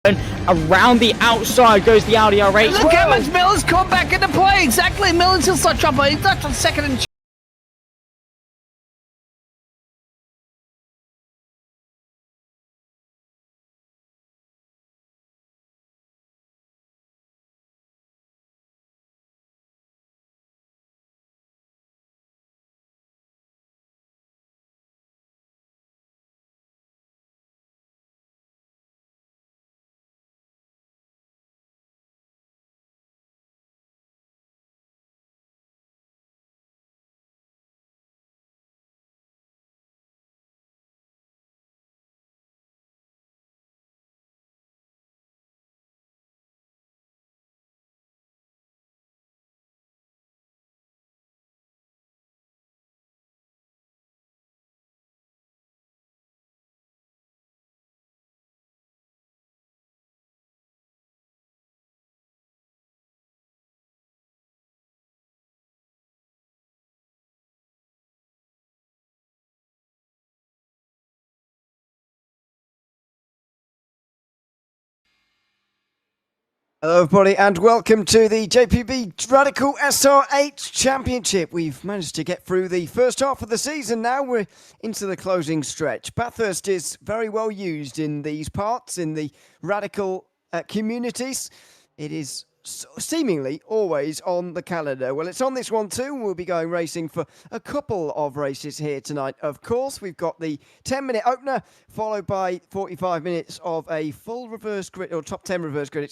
Around the outside goes the Audi R8. Look how much Miller's come back into play. Exactly, Miller's still such trouble. He's left on second and Hello everybody and welcome to the JPB Radical SR8 Championship. We've managed to get through the first half of the season now. We're into the closing stretch. Bathurst is very well used in these parts, in the Radical communities. It is seemingly always on the calendar. Well, it's on this one too. We'll be going racing for a couple of races here tonight. Of course, we've got the 10-minute opener, followed by 45 minutes of a full reverse grid, or top 10 reverse grid,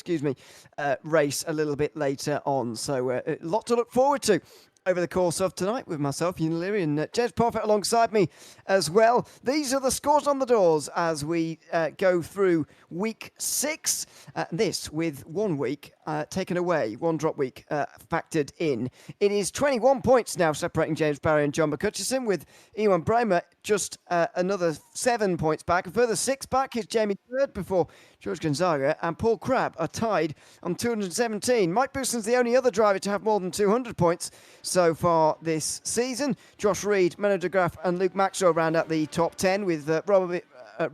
race a little bit later on. So a lot to look forward to over the course of tonight with myself, Ewan and James Parfitt alongside me as well. These are the scores on the doors as we go through week 6. This with 1 week taken away, 1 drop week factored in. It is 21 points now separating James Barry and John McCutcheon, with Ewan Bramer just another 7 points back. A further 6 back is Jamie Bird before George Gonzaga and Paul Crabb are tied on 217. Mike Booson's the only other driver to have more than 200 points so far this season. Josh Reed, Menno de Graaf and Luke Maxwell round out the top 10, with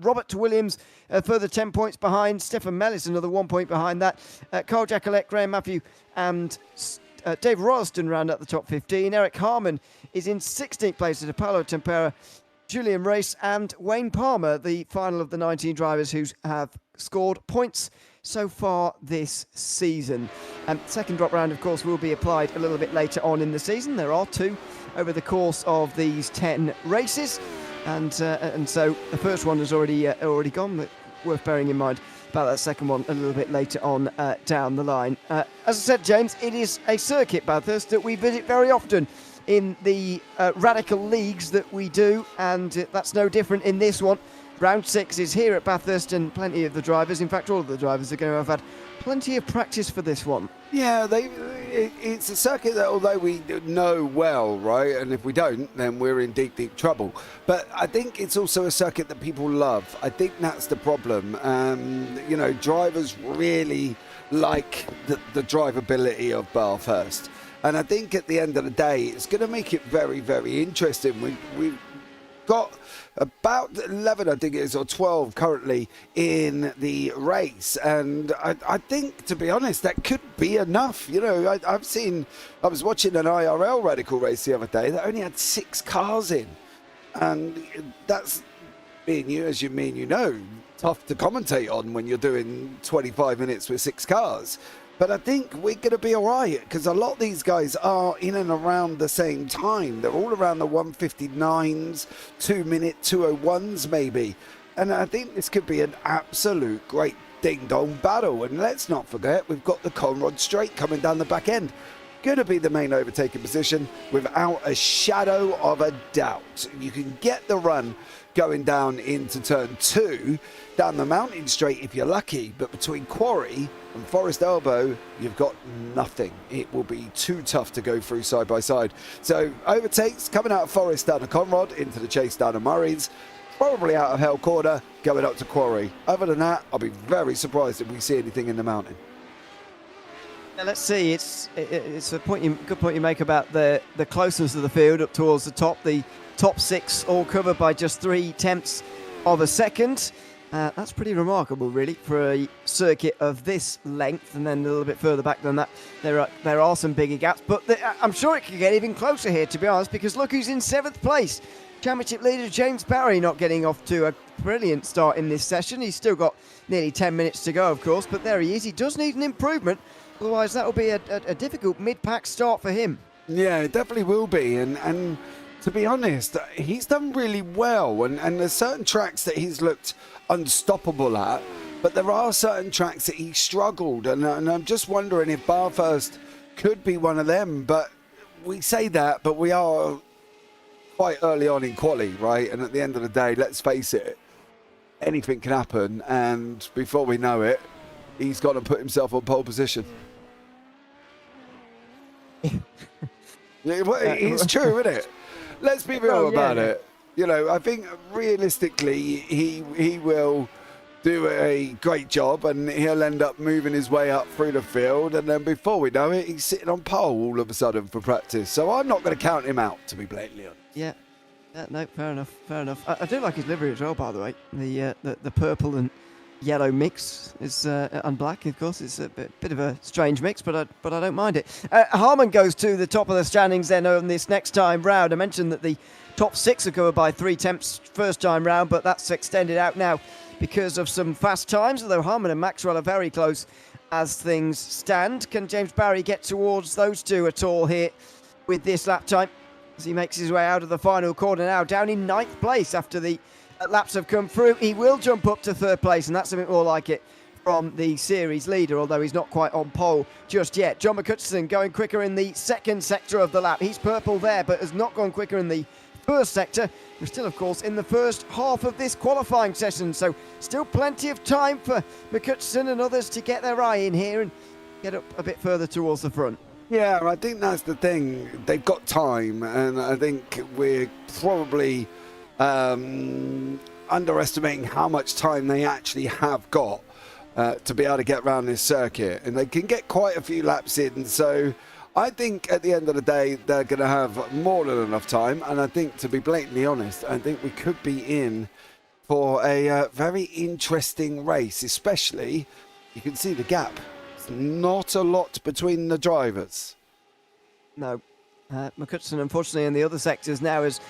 Robert Williams a further 10 points behind. Stefan Mellis another 1 point behind that. Carl Jackalette, Graham Matthew and Dave Royston round out the top 15. Eric Harmon is in 16th place at Apollo Tempera. Julian Race and Wayne Palmer, the final of the 19 drivers who have scored points so far this season. Second drop round, of course, will be applied a little bit later on in the season. There are 2 over the course of these 10 races, and so the first one has already gone, but worth bearing in mind about that second one a little bit later on down the line. As I said, James, it is a circuit, Bathurst, that we visit very often in the Radical leagues that we do, and that's no different in this one. Round 6 is here at Bathurst, and plenty of the drivers, in fact all of the drivers, are going to have had plenty of practice for this one. Yeah, it's a circuit that, although we know well, right, and if we don't, then we're in deep, deep trouble. But I think it's also a circuit that people love. I think that's the problem. Drivers really like the drivability of Bathurst. And I think at the end of the day, it's going to make it very, very interesting. We've got about 11, I think it is, or 12 currently in the race. And I think, to be honest, that could be enough. You know, I was watching an IRL Radical race the other day that only had 6 cars in. And that's, as you know, tough to commentate on when you're doing 25 minutes with 6 cars. But I think we're going to be all right, because a lot of these guys are in and around the same time. They're all around the 1:59s, 2-minute 2:01s maybe. And I think this could be an absolute great ding-dong battle. And let's not forget, we've got the Conrod Straight coming down the back end. Going to be the main overtaking position without a shadow of a doubt. You can get the run going down into turn 2, down the mountain straight if you're lucky, but between Quarry and Forest Elbow, you've got nothing. It will be too tough to go through side by side. So overtakes coming out of Forest down to Conrod, into the chase down to Murray's, probably out of Hell Corner, going up to Quarry. Other than that, I'll be very surprised if we see anything in the mountain. Now let's see, it's a good point you make about the closeness of the field up towards the top. The top 6 all covered by just 3 tenths of a second. That's pretty remarkable, really, for a circuit of this length, and then a little bit further back than that, there are some bigger gaps. But I'm sure it could get even closer here, to be honest, because look who's in 7th place. Championship leader James Barry not getting off to a brilliant start in this session. He's still got nearly 10 minutes to go, of course, but there he is. He does need an improvement, otherwise that will be a difficult mid-pack start for him. Yeah, it definitely will be. And to be honest, he's done really well. And there's certain tracks that he's looked unstoppable at, but there are certain tracks that he struggled. And I'm just wondering if Bathurst could be one of them. But we say that, but we are quite early on in Quali, right? And at the end of the day, let's face it, anything can happen. And before we know it, he's got to put himself on pole position. It's true, isn't it? Let's be real about it. You know, I think realistically, he will do a great job, and he'll end up moving his way up through the field, and then before we know it, he's sitting on pole all of a sudden for practice. So I'm not going to count him out, to be blatantly honest. Yeah. No, fair enough. I do like his livery as well, by the way. The purple and yellow mix is and black, of course. It's a bit of a strange mix, but I don't mind it. Harmon goes to the top of the standings then on this next time round. I mentioned that the top 6 are covered by 3/10 first time round, but that's extended out now because of some fast times, although Harmon and Maxwell are very close as things stand. Can James Barry get towards those two at all here with this lap time? As he makes his way out of the final corner now, down in 9th place after the laps have come through. He will jump up to 3rd place, and that's a bit more like it from the series leader, although he's not quite on pole just yet. John McCutcheon going quicker in the 2nd sector of the lap. He's purple there, but has not gone quicker in the 1st sector. We're still, of course, in the first half of this qualifying session, so still plenty of time for McCutcheon and others to get their eye in here and get up a bit further towards the front. Yeah, I think that's the thing. They've got time, and I think we're probably underestimating how much time they actually have got to be able to get around this circuit. And they can get quite a few laps in, so I think at the end of the day, they're going to have more than enough time. And I think, to be blatantly honest, I think we could be in for a very interesting race, especially, you can see the gap. Not a lot between the drivers. No. McCutcheon, unfortunately, in the other sectors now has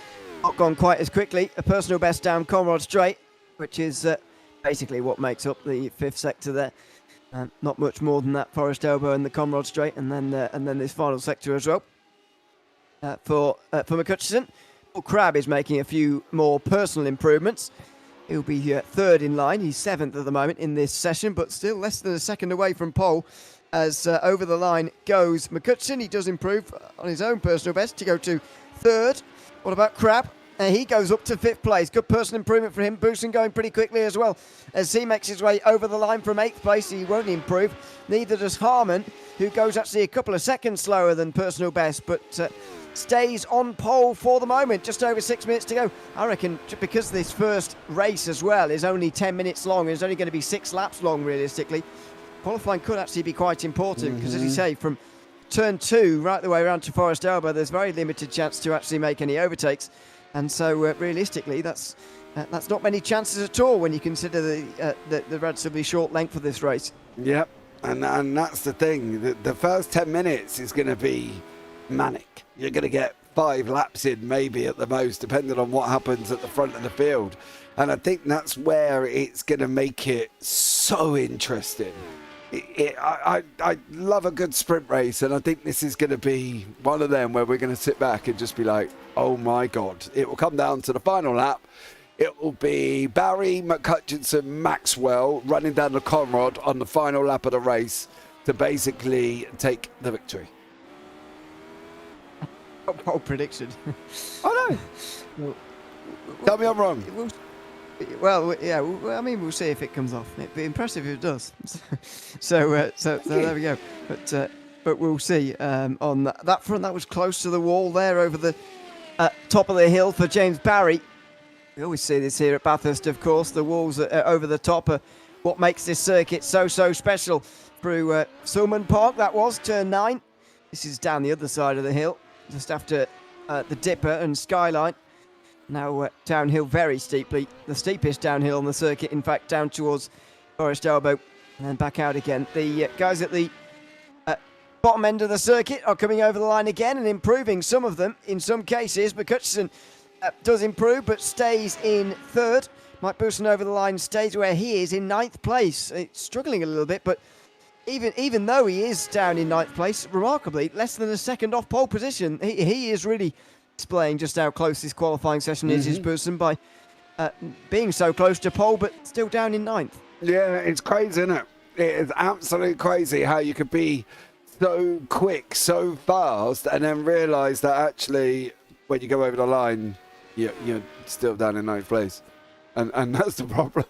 not gone quite as quickly. A personal best down Conrod Straight, which is basically what makes up the 5th sector there. Not much more than that. Forest Elbow and the Conrod Straight, and then this final sector as well. For McCutcheon, Paul Crabb is making a few more personal improvements. He'll be 3rd in line. He's 7th at the moment in this session, but still less than a second away from pole as over the line goes McCutcheon. He does improve on his own personal best to go to 3rd. What about Crabb? He goes up to 5th place. Good personal improvement for him. Booston going pretty quickly as well as he makes his way over the line from 8th place. He won't improve. Neither does Harmon, who goes actually a couple of seconds slower than personal best, but stays on pole for the moment. Just over 6 minutes to go. I reckon because this first race as well is only 10 minutes long, and it's only going to be 6 laps long realistically, qualifying could actually be quite important because, as you say, from turn 2 right the way around to Forest Elbow, there's very limited chance to actually make any overtakes. And so realistically, that's not many chances at all when you consider the relatively short length of this race. Yep, and that's the thing. The first 10 minutes is going to be manic. You're going to get 5 laps in maybe at the most, depending on what happens at the front of the field. And I think that's where it's going to make it so interesting. I love a good sprint race, and I think this is going to be one of them where we're going to sit back and just be like, oh my God. It will come down to the final lap. It will be Barry, McCutcheon, Maxwell running down the Conrod on the final lap of the race to basically take the victory. Bold prediction. I know. Tell me I'm wrong. Well, yeah. I mean, we'll see if it comes off. It'd be impressive if it does. so there we go. But we'll see. On that front, that was close to the wall there, over the top of the hill for James Barry. We always see this here at Bathurst, of course. The walls over the top are what makes this circuit so special. Through Sulman Park, that was turn 9. This is down the other side of the hill, just after the Dipper and Skyline. now downhill very steeply. The steepest downhill on the circuit, in fact, down towards Forest Elbow and then back out again. The guys at the bottom end of the circuit are coming over the line again and improving, some of them in some cases. McCutcheon does improve but stays in third. Mike Bousson over the line stays where he is in 9th place. It's struggling a little bit, but even though he is down in 9th place, remarkably less than a second off pole position, he is really displaying just how close this qualifying session is Bousson by being so close to pole but still down in 9th. Yeah, it's crazy, isn't it? It is absolutely crazy how you could be so quick, so fast, and then realise that actually when you go over the line, you're still down in 9th place. And that's the problem.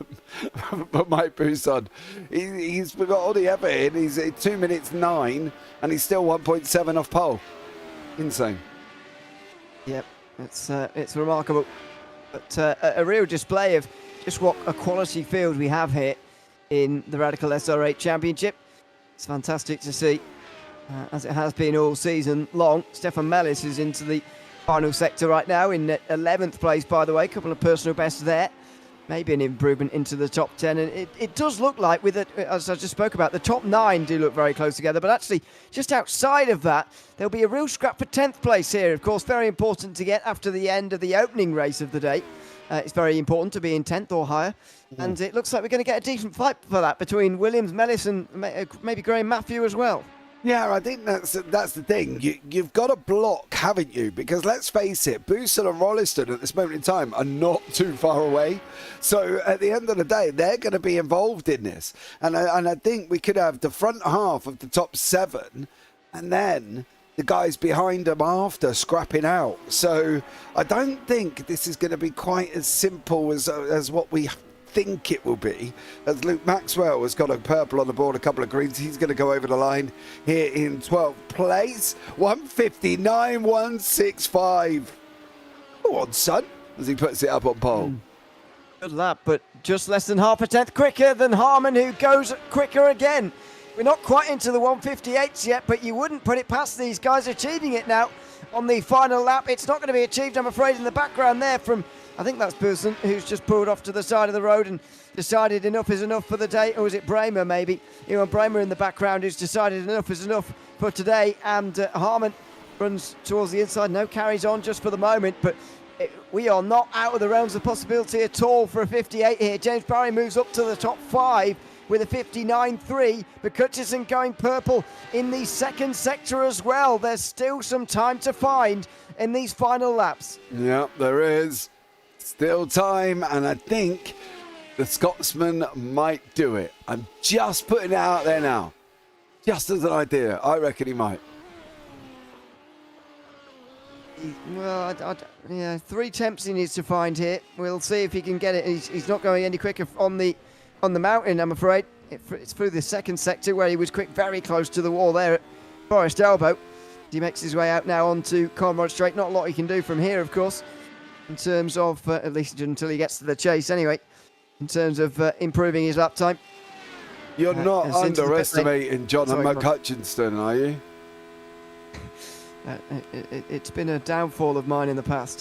But Mike Bousson, he's got all the effort in. He's at 2 minutes 9, and he's still 1.7 off pole. Insane. Yep, it's remarkable. But a real display of just what a quality field we have here in the Radical SR8 Championship. It's fantastic to see, as it has been all season long. Stefan Mellis is into the final sector right now in 11th place, by the way. A couple of personal bests there. Maybe an improvement into the top 10. And it does look like, with it, as I just spoke about, the top 9 do look very close together. But actually, just outside of that, there'll be a real scrap for 10th place here. Of course, very important to get after the end of the opening race of the day. It's very important to be in 10th or higher. And it looks like we're going to get a decent fight for that between Williams, Mellis and maybe Graham Matthew as well. Yeah, I think that's the thing. You've got to block, haven't you? Because let's face it, Bousson and Rolliston at this moment in time are not too far away. So at the end of the day, they're going to be involved in this. And I think we could have the front half of the top 7 and then the guys behind them after scrapping out. So I don't think this is going to be quite as simple as what we think it will be, as Luke Maxwell has got a purple on the board, a couple of greens. He's going to go over the line here in 12th place. 159.165. Go on, son, as he puts it up on pole. Good lap, but just less than half a tenth quicker than Harmon, who goes quicker again. We're not quite into the 158s yet, but you wouldn't put it past these guys achieving it now on the final lap. It's not going to be achieved, I'm afraid, in the background there from, I think that's Bousson, who's just pulled off to the side of the road and decided enough is enough for the day. Or was it Bramer, maybe? Ewan Bramer in the background, who's decided enough is enough for today. And Harmon runs towards the inside. No, carries on just for the moment, but we are not out of the realms of possibility at all for a 58 here. James Barry moves up to the top 5 with a 59.3. McCutcheon going purple in the second sector as well. There's still some time to find in these final laps. Yeah, there is. Still time, and I think the Scotsman might do it. I'm just putting it out there now. Just as an idea. I reckon he might. Well, yeah, 3 attempts he needs to find here. We'll see if he can get it. He's not going any quicker on the mountain, I'm afraid. It's through the second sector where he was quick, very close to the wall there at Forest Elbow. He makes his way out now onto Conrod Straight. Not a lot he can do from here, of course, in terms of, at least until he gets to the chase anyway, in terms of improving his lap time. You're not underestimating John McCutcheon, are you? It's been a downfall of mine in the past.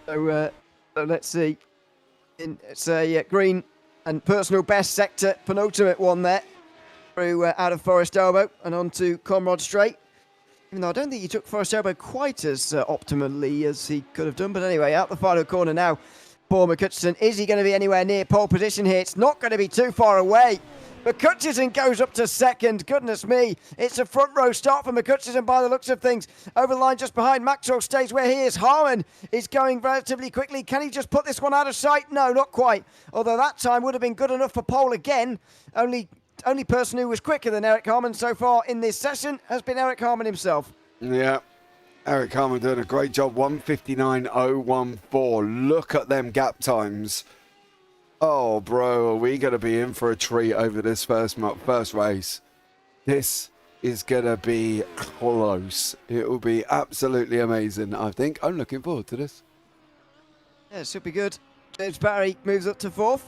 So let's see. It's a green and personal best sector, penultimate one there, through out of Forest Elbow and onto Conrod Straight. Even though I don't think he took Forest Elbow quite as optimally as he could have done. But anyway, out the final corner now for McCutcheon. Is he going to be anywhere near pole position here? It's not going to be too far away. McCutcheon goes up to second. Goodness me. It's a front row start for McCutcheon by the looks of things. Over the line just behind. Maxwell stays where he is. Harmon is going relatively quickly. Can he just put this one out of sight? No, not quite. Although that time would have been good enough for pole again. Only person who was quicker than Eric Harmon so far in this session has been Eric Harmon himself. Yeah. Eric Harmon doing a great job. 159.014. Look at them gap times. Oh, bro, are we going to be in for a treat over this first race? This is going to be close. It will be absolutely amazing, I think. I'm looking forward to this. Yeah, it should be good. James Barry moves up to 4th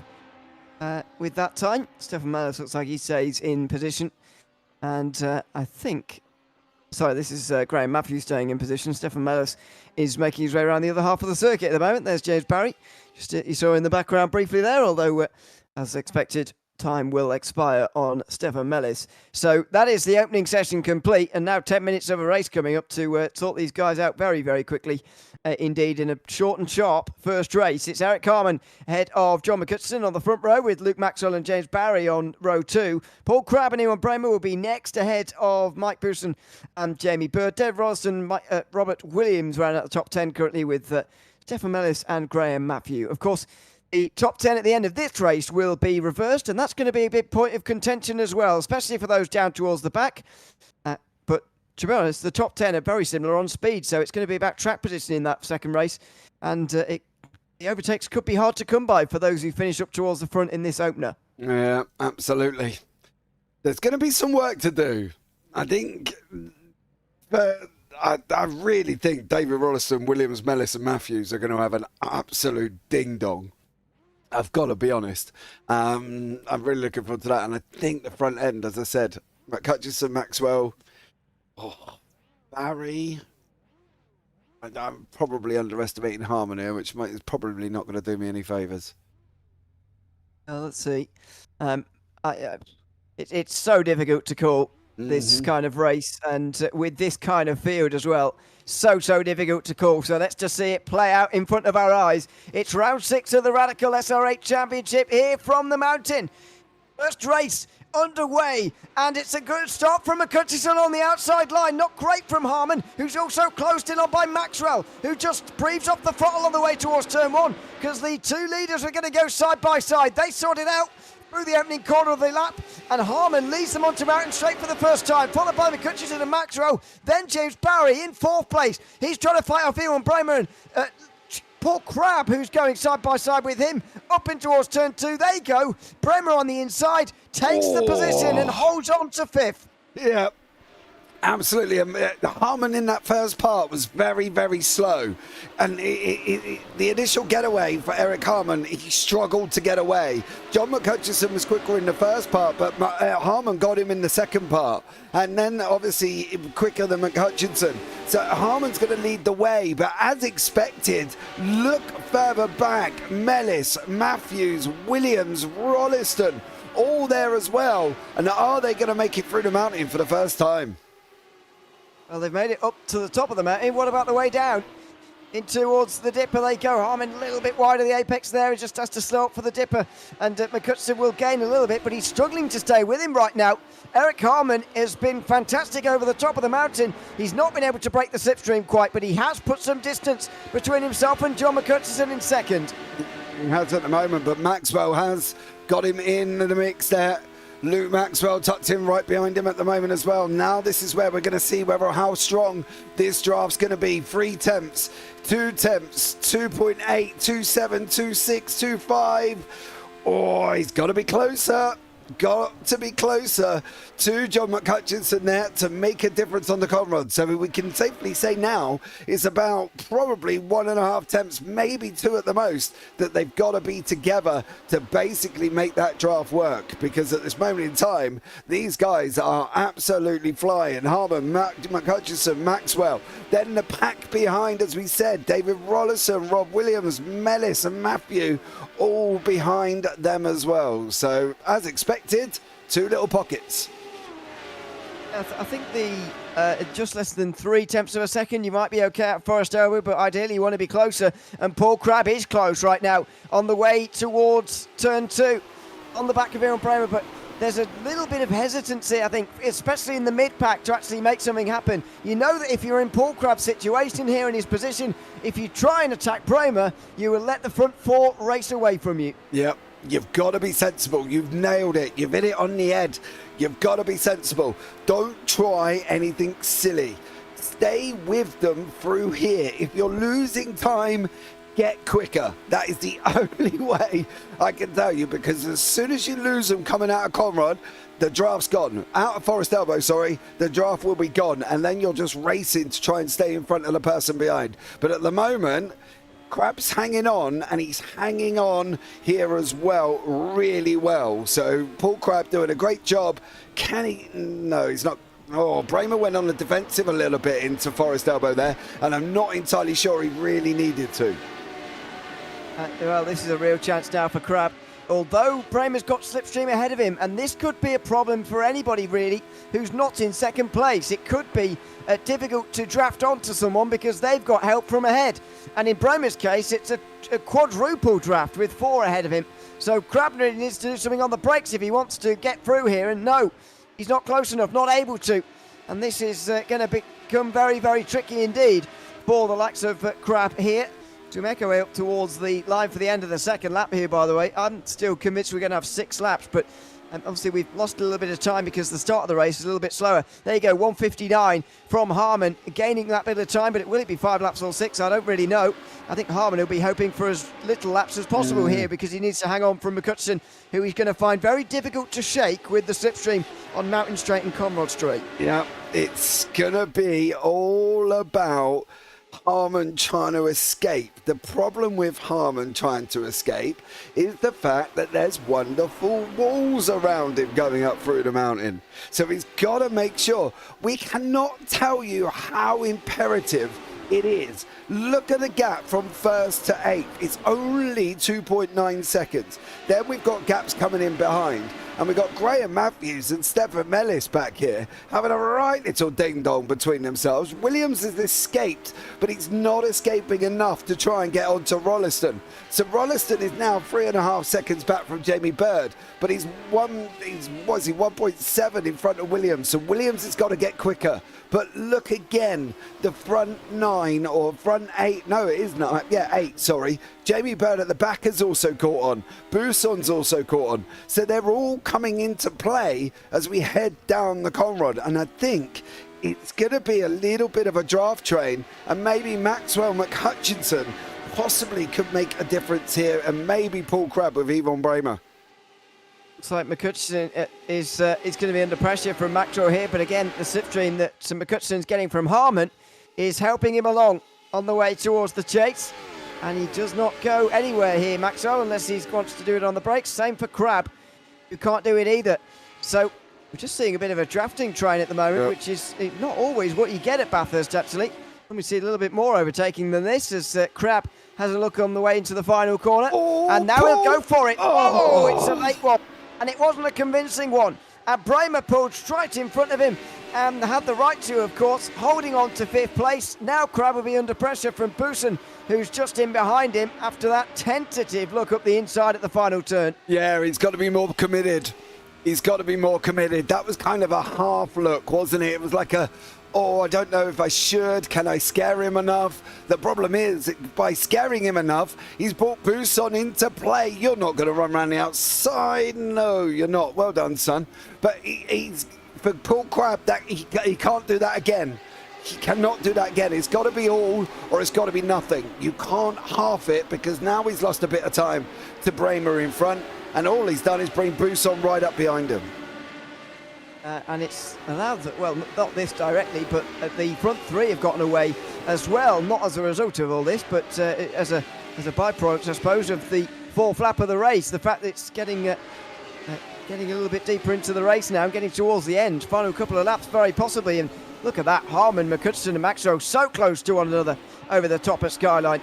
with that time. Stefan Mallis looks like he stays in position. And I think Sorry, this is Graham Matthews staying in position. Stefan Mellis is making his way around the other half of the circuit at the moment. There's James Barry. Just you saw in the background briefly there, although, as expected, time will expire on Stefan Mellis. So that is the opening session complete, and now 10 minutes of a race coming up to sort these guys out very, very quickly. Indeed, in a short and sharp first race. It's Eric Carman ahead of John McCutcheon on the front row with Luke Maxwell and James Barry on row 2. Paul Crabb and Ewan Bremer will be next ahead of Mike Pearson and Jamie Bird. Dave Ralston, Robert Williams round out the top 10 currently with Stefan Mellis and Graham Matthew. Of course, the top 10 at the end of this race will be reversed, and that's going to be a big point of contention as well, especially for those down towards the back. But to be honest, the top 10 are very similar on speed, so it's going to be about track position in that second race, and the overtakes could be hard to come by for those who finish up towards the front in this opener. Yeah, absolutely. There's going to be some work to do. I think, but I really think David Rollison, Williams, Mellis and Matthews are going to have an absolute ding-dong. I've got to be honest. I'm really looking forward to that. And I think the front end, as I said, McCutcheon, Maxwell, Barry. I'm probably underestimating Harmon here, which is probably not going to do me any favours. Let's see. It's so difficult to call this kind of race, and with this kind of field as well. So difficult to call. So let's just see it play out in front of our eyes. It's round 6 of the Radical SR8 Championship here from the mountain. First race underway, and it's a good start from McCutcheon on the outside line. Not great from Harmon, who's also closed in on by Maxwell, who just breathes off the throttle on the way towards turn 1, because the two leaders are going to go side by side. They sort it out through the opening corner of the lap, and Harmon leads them onto mountain straight for the first time, followed by McCutcheon and Maxwell. Then James Barry in 4th place. He's trying to fight off Ewan Bremer and Paul Crabb, who's going side by side with him, up in towards turn 2. They go. Bremer on the inside takes the position and holds on to 5th. Yeah, absolutely. Harmon in that first part was very, very slow. And the initial getaway for Eric Harmon, he struggled to get away. John McCutcheon was quicker in the first part, but Harmon got him in the second part. And then, obviously, quicker than McCutcheon. So Harmon's going to lead the way. But as expected, look further back. Mellis, Matthews, Williams, Rolliston, all there as well. And are they going to make it through the mountain for the first time? Well, they've made it up to the top of the mountain. What about the way down? In towards the dipper they go. Harmon a little bit wide of the apex there. He just has to slow up for the dipper. And McCutcheon will gain a little bit, but he's struggling to stay with him right now. Eric Harmon has been fantastic over the top of the mountain. He's not been able to break the slipstream quite, but he has put some distance between himself and John McCutcheon in second. He has at the moment, but Maxwell has got him in the mix there. Luke Maxwell tucked in right behind him at the moment as well. Now this is where we're going to see how strong this draft's going to be. 3 tenths, 2 tenths, 2.8, 2.7, 2.6, 2.5. Oh, he's got to be closer. Got to be closer to John McCutcheon there to make a difference on the Conrod. So we can safely say now it's about probably 1.5 tenths, maybe 2 at the most, that they've got to be together to basically make that draft work. Because at this moment in time, these guys are absolutely flying. Harmon, McCutcheon, Maxwell. Then the pack behind, as we said, David Rollison, Rob Williams, Mellis and Matthew, all behind them as well. So as expected, 2 little pockets. I think the just less than 3 tenths of a second, you might be okay at Forest Elwood, but ideally you want to be closer. And Paul Crabb is close right now on the way towards turn 2 on the back of Ewan Bremer, but there's a little bit of hesitancy, I think, especially in the mid-pack, to actually make something happen. You know that if you're in Paul Crabb's situation here in his position, if you try and attack Bremer, you will let the front 4 race away from you. Yep. You've got to be sensible. You've nailed it. You've hit it on the head. You've got to be sensible. Don't try anything silly. Stay with them through here. If you're losing time, get quicker. That is the only way I can tell you, because as soon as you lose them coming out of Conrad, the draft's gone. Out of Forest Elbow, sorry, the draft will be gone, and then you're just racing to try and stay in front of the person behind. But at the moment, Crabb's hanging on, and he's hanging on here as well, really well. So Paul Crabb doing a great job. Can he? No, he's not Oh, Bramer went on the defensive a little bit into Forest Elbow there, and I'm not entirely sure he really needed to. Well, this is a real chance now for Crab. Although Bramer's got Slipstream ahead of him, and this could be a problem for anybody really who's not in second place. It could be difficult to draft onto someone because they've got help from ahead. And in Bramer's case, it's a quadruple draft with 4 ahead of him. So Crab really needs to do something on the brakes if he wants to get through here. And no, he's not close enough, not able to. And this is going to become very, very tricky indeed for the likes of Crab here. To make our way up towards the line for the end of the second lap here, by the way. I'm still convinced we're going to have 6 laps, but obviously we've lost a little bit of time because the start of the race is a little bit slower. There you go, 1:59 from Harmon, gaining that bit of time, but will it be 5 laps or 6? I don't really know. I think Harmon will be hoping for as little laps as possible here because he needs to hang on from McCutcheon, who he's going to find very difficult to shake with the slipstream on Mountain Straight and Conrod Straight. Yeah, it's going to be all about Harmon trying to escape. The problem with Harmon trying to escape is the fact that there's wonderful walls around him going up through the mountain. So he's got to make sure. We cannot tell you how imperative it is. Look at the gap from 1st to 8th. It's only 2.9 seconds. Then we've got gaps coming in behind. And we've got Graham Matthews and Stefan Mellis back here having a right little ding-dong between themselves. Williams has escaped, but he's not escaping enough to try and get onto Rolliston. So Rolliston is now 3.5 seconds back from Jamie Bird, but he's 1.7 in front of Williams. So Williams has got to get quicker. But look again, the front 9 or front 8, no it is 9, yeah 8, sorry. Jamie Bird at the back has also caught on. Buson's also caught on. So they're all coming into play as we head down the Conrod. And I think it's going to be a little bit of a draft train. And maybe Maxwell McHutchinson possibly could make a difference here. And maybe Paul Crabb with Yvonne Bramer. Looks like McCutcheon is going to be under pressure from Maxwell here. But again, the slipstream that McCutcheon's getting from Harmon is helping him along on the way towards the chase. And he does not go anywhere here, Maxwell, unless he wants to do it on the brakes. Same for Crab, who can't do it either. So we're just seeing a bit of a drafting train at the moment, which is not always what you get at Bathurst, actually. And we see a little bit more overtaking than this as Crab has a look on the way into the final corner. And now he'll go for it. Oh, it's a late one. And it wasn't a convincing one. And Bramer pulled straight in front of him and had the right to, of course, holding on to 5th place. Now Crab will be under pressure from Buson, who's just in behind him after that tentative look up the inside at the final turn. Yeah, he's got to be more committed. He's got to be more committed. That was kind of a half look, wasn't it? It was like a, oh, I don't know if I should. Can I scare him enough? The problem is, by scaring him enough, he's brought Buson into play. You're not going to run around the outside. No, you're not. Well done, son. But he's... For Paul Crabb, that he can't do that again. He cannot do that again. It's got to be all or it's got to be nothing. You can't half it because now he's lost a bit of time to Bramer in front, and all he's done is bring Buson right up behind him. And it's allowed that, well, not this directly, but the front 3 have gotten away as well, not as a result of all this, but as a byproduct, I suppose, of the 4th lap of the race. The fact that it's getting a little bit deeper into the race now, getting towards the end. Final couple of laps, very possibly. And look at that, Harmon, McCutcheon and Maxwell so close to one another over the top of Skyline.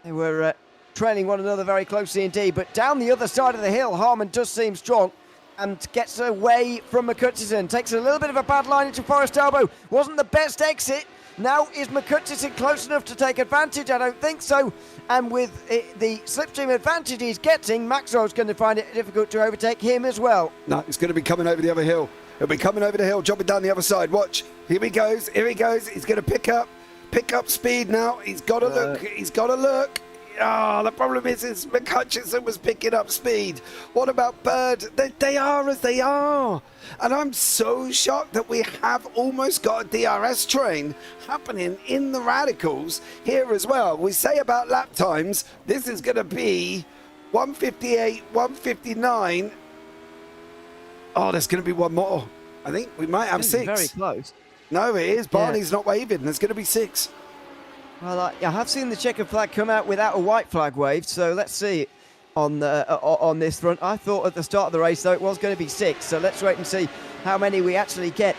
They were trailing one another very closely indeed. But down the other side of the hill, Harmon does seem strong and gets away from McCutcheon. Takes a little bit of a bad line into Forest Elbow. Wasn't the best exit. Now, is McCutcheon close enough to take advantage? I don't think so. And with the slipstream advantage he's getting, Maxwell's going to find it difficult to overtake him as well. No, it's going to be coming over the other hill. He'll be coming over the hill, dropping down the other side. Watch. Here he goes. Here he goes. He's going to pick up speed now. He's got to look. He's got to look. Oh, the problem is McHutchinson was picking up speed. What about Bird? They are as they are. And I'm so shocked that we have almost got a DRS train happening in the Radicals here as well. We say about lap times, this is going to be 1:58, 1:59. Oh, there's going to be one more. I think we might have 6. Very close. No, it is. Barney's not waving. There's going to be 6. Well, I have seen the checkered flag come out without a white flag waved, so let's see on this front. I thought at the start of the race, though, it was going to be 6, so let's wait and see how many we actually get.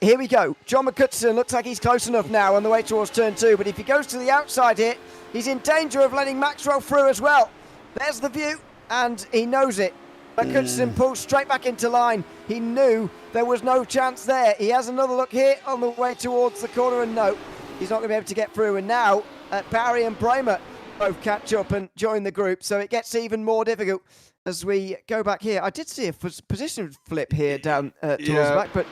Here we go. John McCutcheon looks like he's close enough now on the way towards turn 2, but if he goes to the outside here, he's in danger of letting Maxwell through as well. There's the view, and he knows it. McCutcheon pulls straight back into line. He knew there was no chance there. He has another look here on the way towards the corner, and no, he's not going to be able to get through. And now Barry and Bramer both catch up and join the group, so it gets even more difficult as we go back here. I did see a position flip here down towards the back, but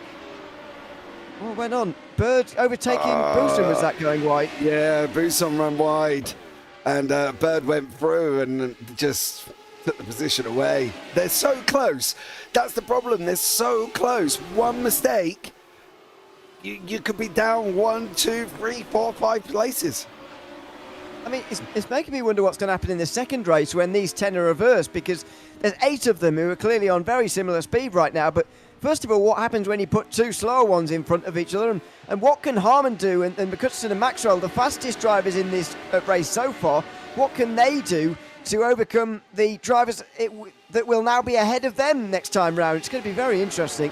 what went on? Bird overtaking Booston, was that going wide? Yeah, Booston ran wide, and Bird went through and just took the position away. They're so close. That's the problem. They're so close. One mistake, you could be down 1, 2, 3, 4, 5 places. I mean, it's making me wonder what's going to happen in the second race when these 10 are reversed, because there's 8 of them who are clearly on very similar speed right now. But first of all, what happens when you put 2 slower ones in front of each other? And what can Harmon do? And McCutcheon and Maxwell, the fastest drivers in this race so far, what can they do to overcome the drivers that will now be ahead of them next time round? It's going to be very interesting.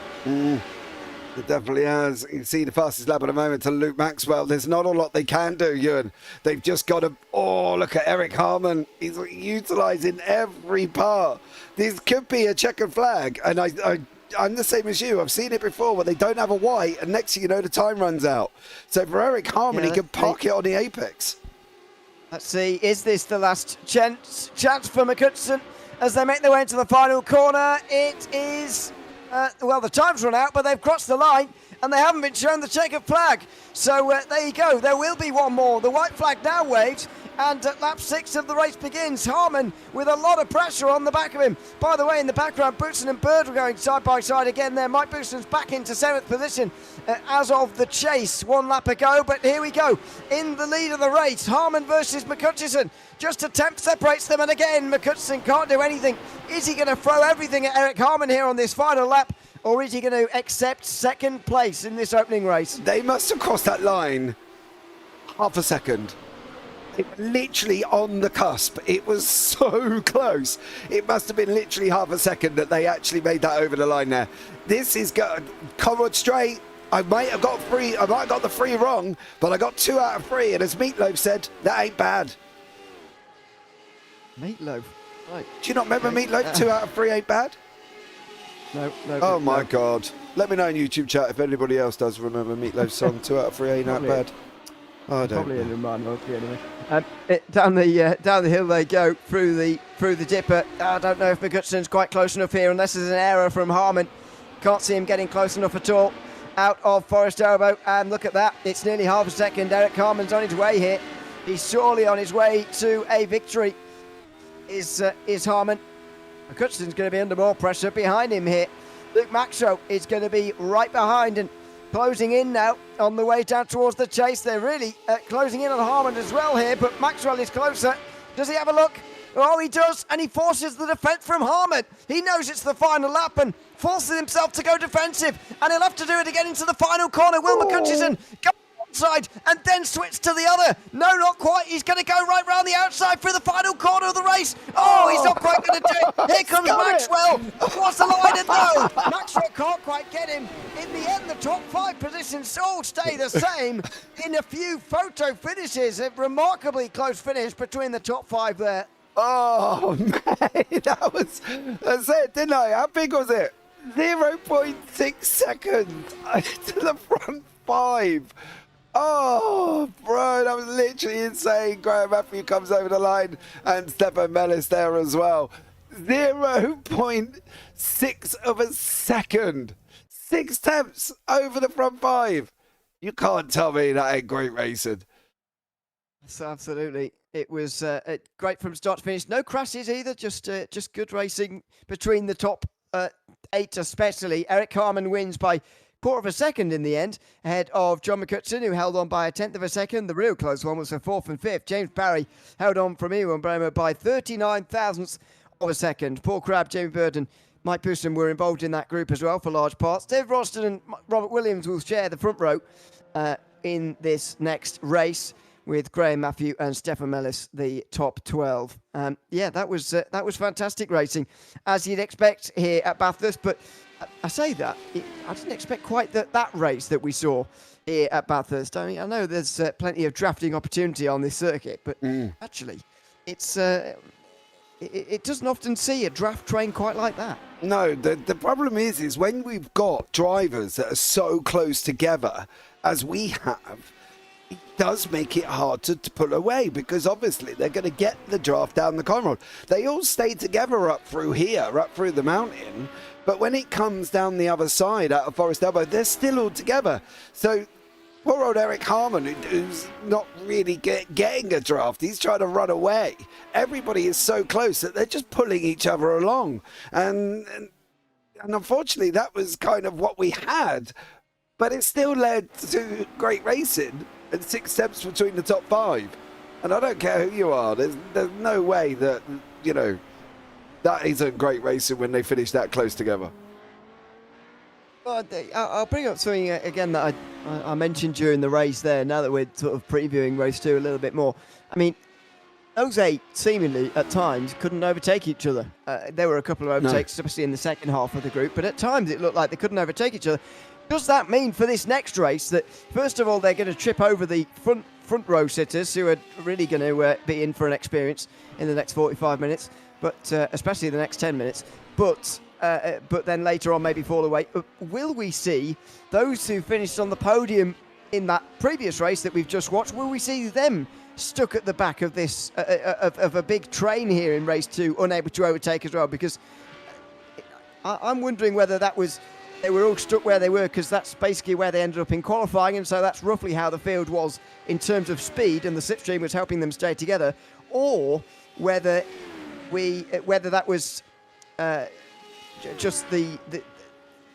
It definitely has. You can see the fastest lap at the moment to Luke Maxwell. There's not a lot they can do, Ewan. They've just got to... Oh, look at Eric Harmon. He's utilising every part. This could be a checkered flag. And I'm the same as you. I've seen it before where they don't have a white, and next thing you know, the time runs out. So for Eric Harmon, he can park it on the apex. Let's see. Is this the last chance for McCutcheon as they make their way into the final corner? It is... well, the time's run out, but they've crossed the line and they haven't been shown the checkered flag. So there you go. There will be one more. The white flag now waves, and lap 6 of the race begins. Harmon with a lot of pressure on the back of him. By the way, in the background, Booston and Bird were going side by side again there. Mike Booston's back into 7th position as of the chase. 1 lap ago, but here we go. In the lead of the race, Harmon versus McCutcheon. Just a tenth separates them, and again, McCutcheon can't do anything. Is he going to throw everything at Eric Harmon here on this final lap, or is he going to accept second place in this opening race? They must have crossed that line half a second. It was literally on the cusp. It was so close. It must have been literally half a second that they actually made that over the line there. This is Conrad straight. I might have got the 3 wrong, but I got 2 out of 3. And as Meatloaf said, that ain't bad. Meatloaf. Right. Do you not remember Meatloaf? 2 out of 3 ain't bad? No. Oh my God. Let me know in YouTube chat if anybody else does remember Meatloaf's song 2 out of 3 ain't that bad. Oh, I don't probably know. in mind anyway. Down the hill they go through the dipper. I don't know if McCutcheon's quite close enough here, unless there's an error from Harmon. Can't see him getting close enough at all. Out of Forest Elbow, and look at that. It's nearly half a second. Eric Harmon's on his way here. He's surely on his way to a victory. Is Harmon. McCutcheon's going to be under more pressure behind him here. Luke Maxwell is going to be right behind and closing in now on the way down towards the chase. They're really closing in on Harmon as well here, but Maxwell is closer. Does he have a look? Oh, he does, and he forces the defence from Harmon. He knows it's the final lap and forces himself to go defensive, and he'll have to do it again into the final corner. Will McCutcheon go side and then switch to the other? No, not quite. He's going to go right round the outside through the final corner of the race. Oh, he's not quite going to do it. Here comes Maxwell. What's the line? No, Maxwell can't quite get him. In the end, the top 5 positions all stay the same in a few photo finishes. A remarkably close finish between the top 5 there. Oh, man, that's it, didn't I? How big was it? 0.6 seconds to the front 5. Oh, bro, that was literally insane. Graham Matthew comes over the line and Stefan Mellis there as well. 0.6 of a second. 6 tenths over the front 5. You can't tell me that ain't great racing. So absolutely. It was great from start to finish. No crashes either, just good racing between the top 8 especially. Eric Harmon wins by quarter of a second in the end, ahead of John McCutcheon, who held on by a tenth of a second. The real close one was for 4th and 5th. James Barry held on from Ewan Bremer by 39 thousandths of a second. Paul Crabb, Jamie Bird and Mike Booston were involved in that group as well for large parts. Dave Roston and Robert Williams will share the front row in this next race, with Graham Matthew and Stefan Mellis the top 12. Yeah, that was fantastic racing, as you'd expect here at Bathurst. But I say that, I didn't expect quite that race that we saw here at Bathurst. I mean, I know there's plenty of drafting opportunity on this circuit, but actually, it's it doesn't often see a draft train quite like that. No, the problem is when we've got drivers that are so close together as we have, it does make it hard to pull away, because obviously they're going to get the draft down the corner. They all stay together up through here, up through the mountain, but when it comes down the other side out of Forest Elbow, they're still all together. So poor old Eric Harmon, who's not really getting a draft, he's trying to run away. Everybody is so close that they're just pulling each other along. And unfortunately, that was kind of what we had. But it still led to great racing and 6 steps between the top 5. And I don't care who you are, there's no way that, that isn't great racing when they finish that close together. Well, I'll bring up something again that I mentioned during the race there, now that we're sort of previewing race 2 a little bit more. I mean, those 8 seemingly at times couldn't overtake each other. There were a couple of overtakes, especially in the second half of the group, but at times it looked like they couldn't overtake each other. Does that mean for this next race that, first of all, they're going to trip over the front row sitters who are really going to be in for an experience in the next 45 minutes, but especially the next 10 minutes, but then later on maybe fall away? Will we see those who finished on the podium in that previous race that we've just watched, will we see them stuck at the back of this of a big train here in race 2, unable to overtake as well? Because I'm wondering whether that was, they were all stuck where they were because that's basically where they ended up in qualifying, and so that's roughly how the field was in terms of speed, and the slipstream was helping them stay together, or whether that was just the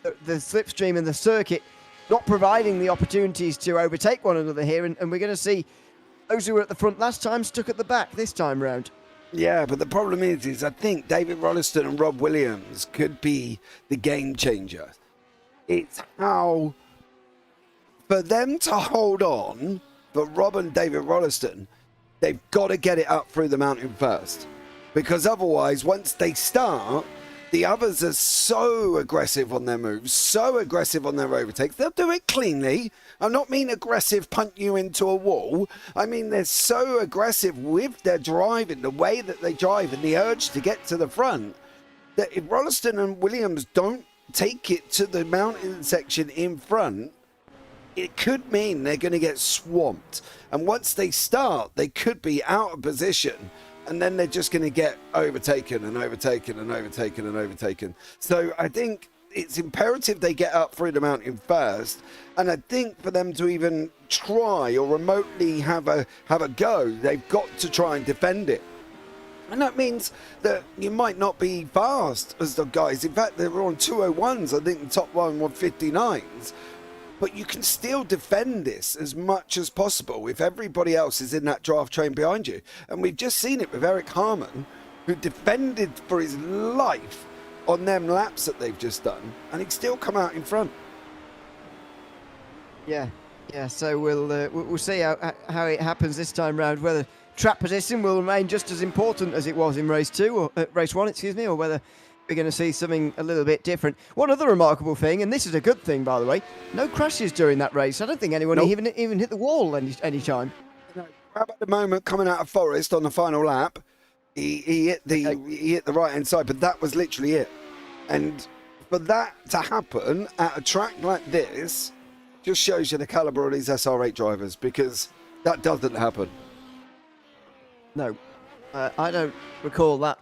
slipstream and the circuit not providing the opportunities to overtake one another here, and we're going to see those who were at the front last time stuck at the back this time round. Yeah, but the problem is I think David Rolliston and Rob Williams could be the game changer. It's how, for them to hold on, for Rob and David Rolliston, they've got to get it up through the mountain first. Because otherwise, once they start, the others are so aggressive on their moves, so aggressive on their overtakes. They'll do it cleanly. I don't mean aggressive, punt you into a wall. I mean they're so aggressive with their driving, the way that they drive and the urge to get to the front, that if Rolliston and Williams don't take it to the mountain section in front, it could mean they're going to get swamped. And once they start, they could be out of position. And then they're just going to get overtaken and overtaken and overtaken and overtaken. So I think it's imperative they get up through the mountain first. And I think for them to even try or remotely have a go, they've got to try and defend it. And that means that you might not be fast as the guys. In fact, they were on 201s. I think the top one were 59s. But you can still defend this as much as possible if everybody else is in that draft train behind you. And we've just seen it with Eric Harmon, who defended for his life on them laps that they've just done, and he'd still come out in front. Yeah. So we'll see how it happens this time round. Whether track position will remain just as important as it was in race 2 or race 1, or whether we're going to see something a little bit different. One other remarkable thing, and this is a good thing, by the way, no crashes during that race. I don't think anyone even hit the wall any time. No, Crab at the moment coming out of Forest on the final lap, he hit the right hand side, but that was literally it. And for that to happen at a track like this, just shows you the caliber of these SR8 drivers, because that doesn't happen. No, I don't recall that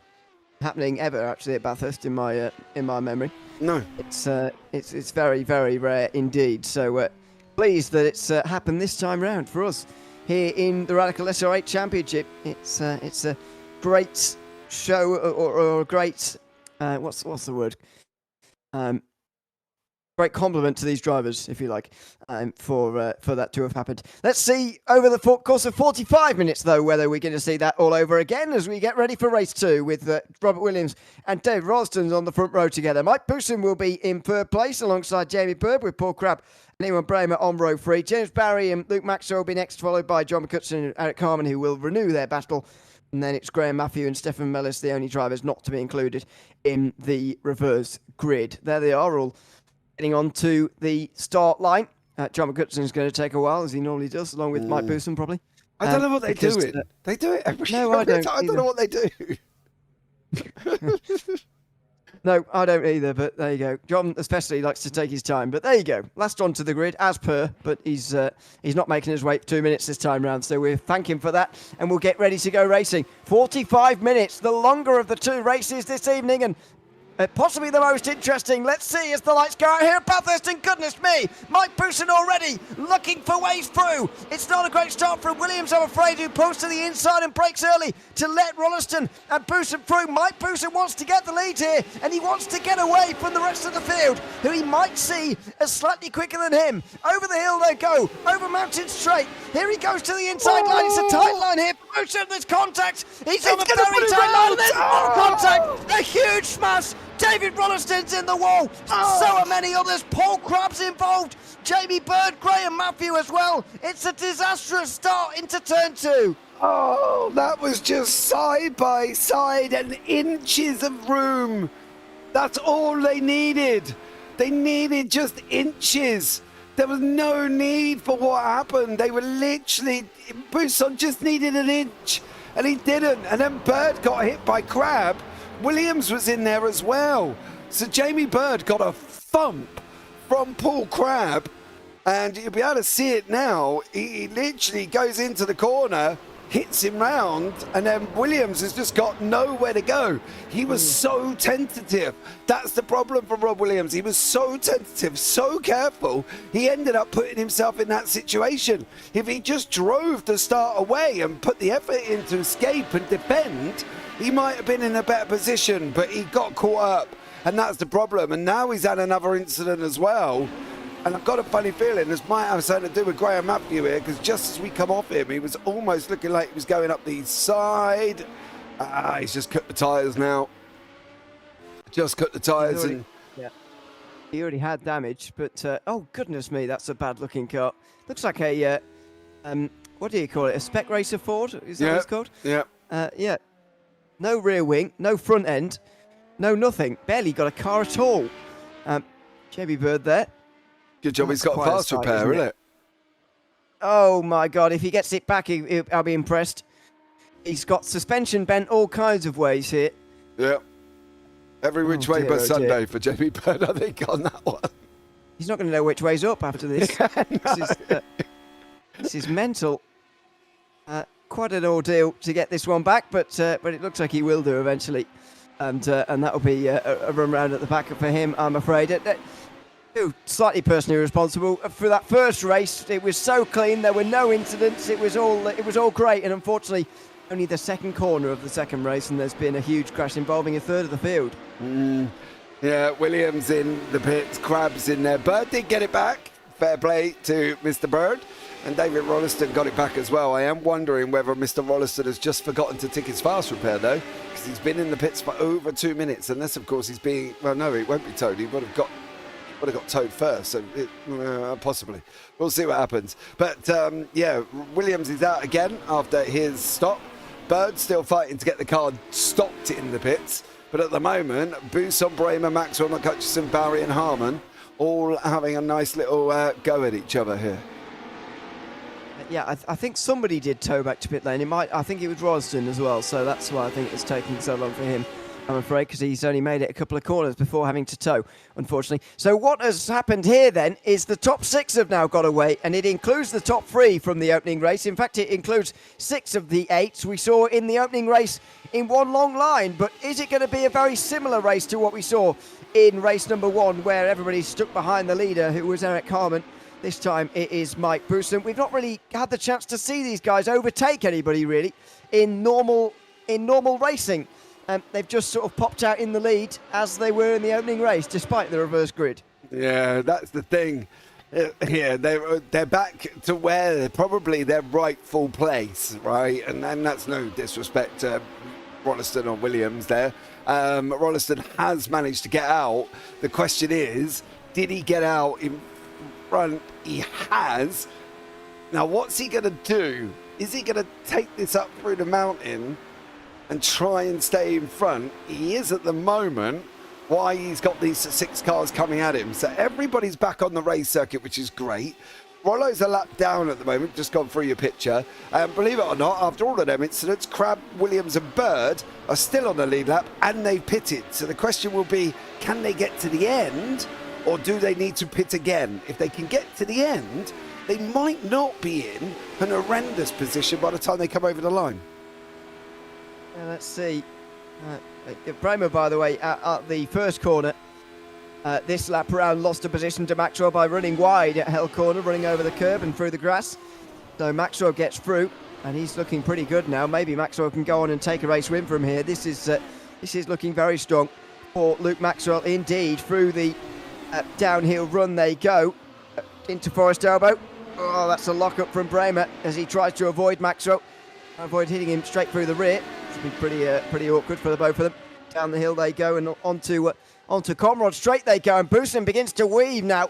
happening ever actually at Bathurst in my memory. No, it's very, very rare indeed. So pleased that it's happened this time round for us here in the Radical SR8 Championship. It's a great show or a great what's the word? Great compliment to these drivers, if you like, for that to have happened. Let's see over the course of 45 minutes, though, whether we're going to see that all over again as we get ready for race 2 with Robert Williams and Dave Rolston on the front row together. Mike Bousson will be in third place alongside Jamie Bird, with Paul Crabb and Ewan Bramer on row 3. James Barry and Luke Maxwell will be next, followed by John McCutcheon and Eric Harmon, who will renew their battle And then it's Graham Matthew and Stefan Mellis, the only drivers not to be included in the reverse grid. There they are, all getting on to the start line. John McGutson is going to take a while, as he normally does, along with Mike Booson, probably. I don't know what they do. They do it every time. I don't know what they do. No, I don't either, but there you go. John especially likes to take his time, but there you go. Last onto the grid, as per, but he's not making us wait for 2 minutes this time round, so we thank him for that, and we'll get ready to go racing. 45 minutes, the longer of the two races this evening, and possibly the most interesting. Let's see as the lights go out here at Bathurst, and goodness me, Mike Booson already looking for ways through. It's not a great start from Williams, I'm afraid, who pulls to the inside and breaks early to let Rolliston and Booson through. Mike Booson wants to get the lead here, and he wants to get away from the rest of the field, who he might see as slightly quicker than him. Over the hill they go, over Mountain Straight. Here he goes to the inside line. It's a tight line here. Booson, there's contact. He's on the very tight line. There's more contact. A huge smash. David Rolliston's in the wall. So are many others. Paul Crabb's involved. Jamie Bird, Graham Matthew as well. It's a disastrous start into turn 2. Oh, that was just side by side and inches of room. That's all they needed. They needed just inches. There was no need for what happened. They were literally, Booson just needed an inch, and he didn't. And then Bird got hit by Crabb. Williams was in there as well. So Jamie Bird got a thump from Paul Crabb, and you'll be able to see it now. He literally goes into the corner, hits him round, and then Williams has just got nowhere to go. He was so tentative. That's the problem for Rob Williams. He was so tentative, so careful. He ended up putting himself in that situation. If he just drove the start away and put the effort in to escape and defend, he might have been in a better position, but he got caught up, and that's the problem. And now he's had another incident as well. And I've got a funny feeling this might have something to do with Graham Matthew here, because just as we come off him, he was almost looking like he was going up the side. He's just cut the tyres now. Just cut the tyres. He already had damage, but oh goodness me, that's a bad looking car. Looks like a what do you call it? A spec racer Ford? Is that what it's called? Yeah. Yeah. No rear wing, no front end, no nothing. Barely got a car at all. JB Bird there. Good job. He's got a fast repair, isn't it? Oh my God! If he gets it back, I'll be impressed. He's got suspension bent all kinds of ways here. Yeah. Every which way but Sunday for JB Bird, I think, on that one. He's not going to know which way's up after this. This is mental. Quite an ordeal to get this one back, but it looks like he will do eventually, and that'll be a run round at the back for him, I'm afraid. Slightly personally responsible for that first race. It was so clean, there were no incidents. It was all great, and unfortunately, only the second corner of the second race, and there's been a huge crash involving a third of the field. Yeah, Williams in the pits, Crabb's in there. Bird did get it back. Fair play to Mr. Bird. And David Rolliston got it back as well. I am wondering whether Mr. Rolliston has just forgotten to tick his fast repair, though, because he's been in the pits for over 2 minutes. Unless, of course, he's being... Well, no, it won't be towed. He would have got towed first, so possibly. We'll see what happens. But, yeah, Williams is out again after his stop. Bird still fighting to get the car stopped in the pits. But at the moment, Booson, Bramer, Maxwell, McCutcheon, Barry and Harmon all having a nice little go at each other here. Yeah, I think somebody did tow back to pit lane. I think it was Rosden as well, so that's why I think it's taking so long for him, I'm afraid, because he's only made it a couple of corners before having to tow, unfortunately. So what has happened here then is the top 6 have now got away, and it includes the top 3 from the opening race. In fact, it includes 6 of the 8 we saw in the opening race in one long line. But is it going to be a very similar race to what we saw in race number 1, where everybody stuck behind the leader, who was Eric Harmon? This time it is Mike Booson. We've not really had the chance to see these guys overtake anybody really in normal racing. They've just sort of popped out in the lead as they were in the opening race, despite the reverse grid. Yeah, that's the thing. Yeah, they're back to where probably their rightful place, right? And that's no disrespect to Rolliston or Williams there. Rolliston has managed to get out. The question is, did he get out in front? He has. Now, what's he going to do? Is he going to take this up through the mountain and try and stay in front. He is at the moment, why he's got these 6 cars coming at him. So everybody's back on the race circuit, which is great. Rollo's a lap down at the moment, just gone through your picture. And believe it or not, after all of them incidents, Crab, Williams and Bird are still on the lead lap and they've pitted. So the question will be, can they get to the end or do they need to pit again? If they can get to the end, they might not be in an horrendous position by the time they come over the line. Let's see. Bremer, by the way, at the first corner. This lap around lost a position to Maxwell by running wide at Hell Corner, running over the curb and through the grass. So Maxwell gets through, and he's looking pretty good now. Maybe Maxwell can go on and take a race win from here. This is looking very strong for Luke Maxwell indeed. Through the downhill run they go into Forest Elbow. Oh, that's a lock-up from Bremer as he tries to avoid Maxwell. Avoid hitting him straight through the rear. This will be pretty awkward for the both of them. Down the hill they go and onto Comrade straight they go, and Boussin begins to weave now.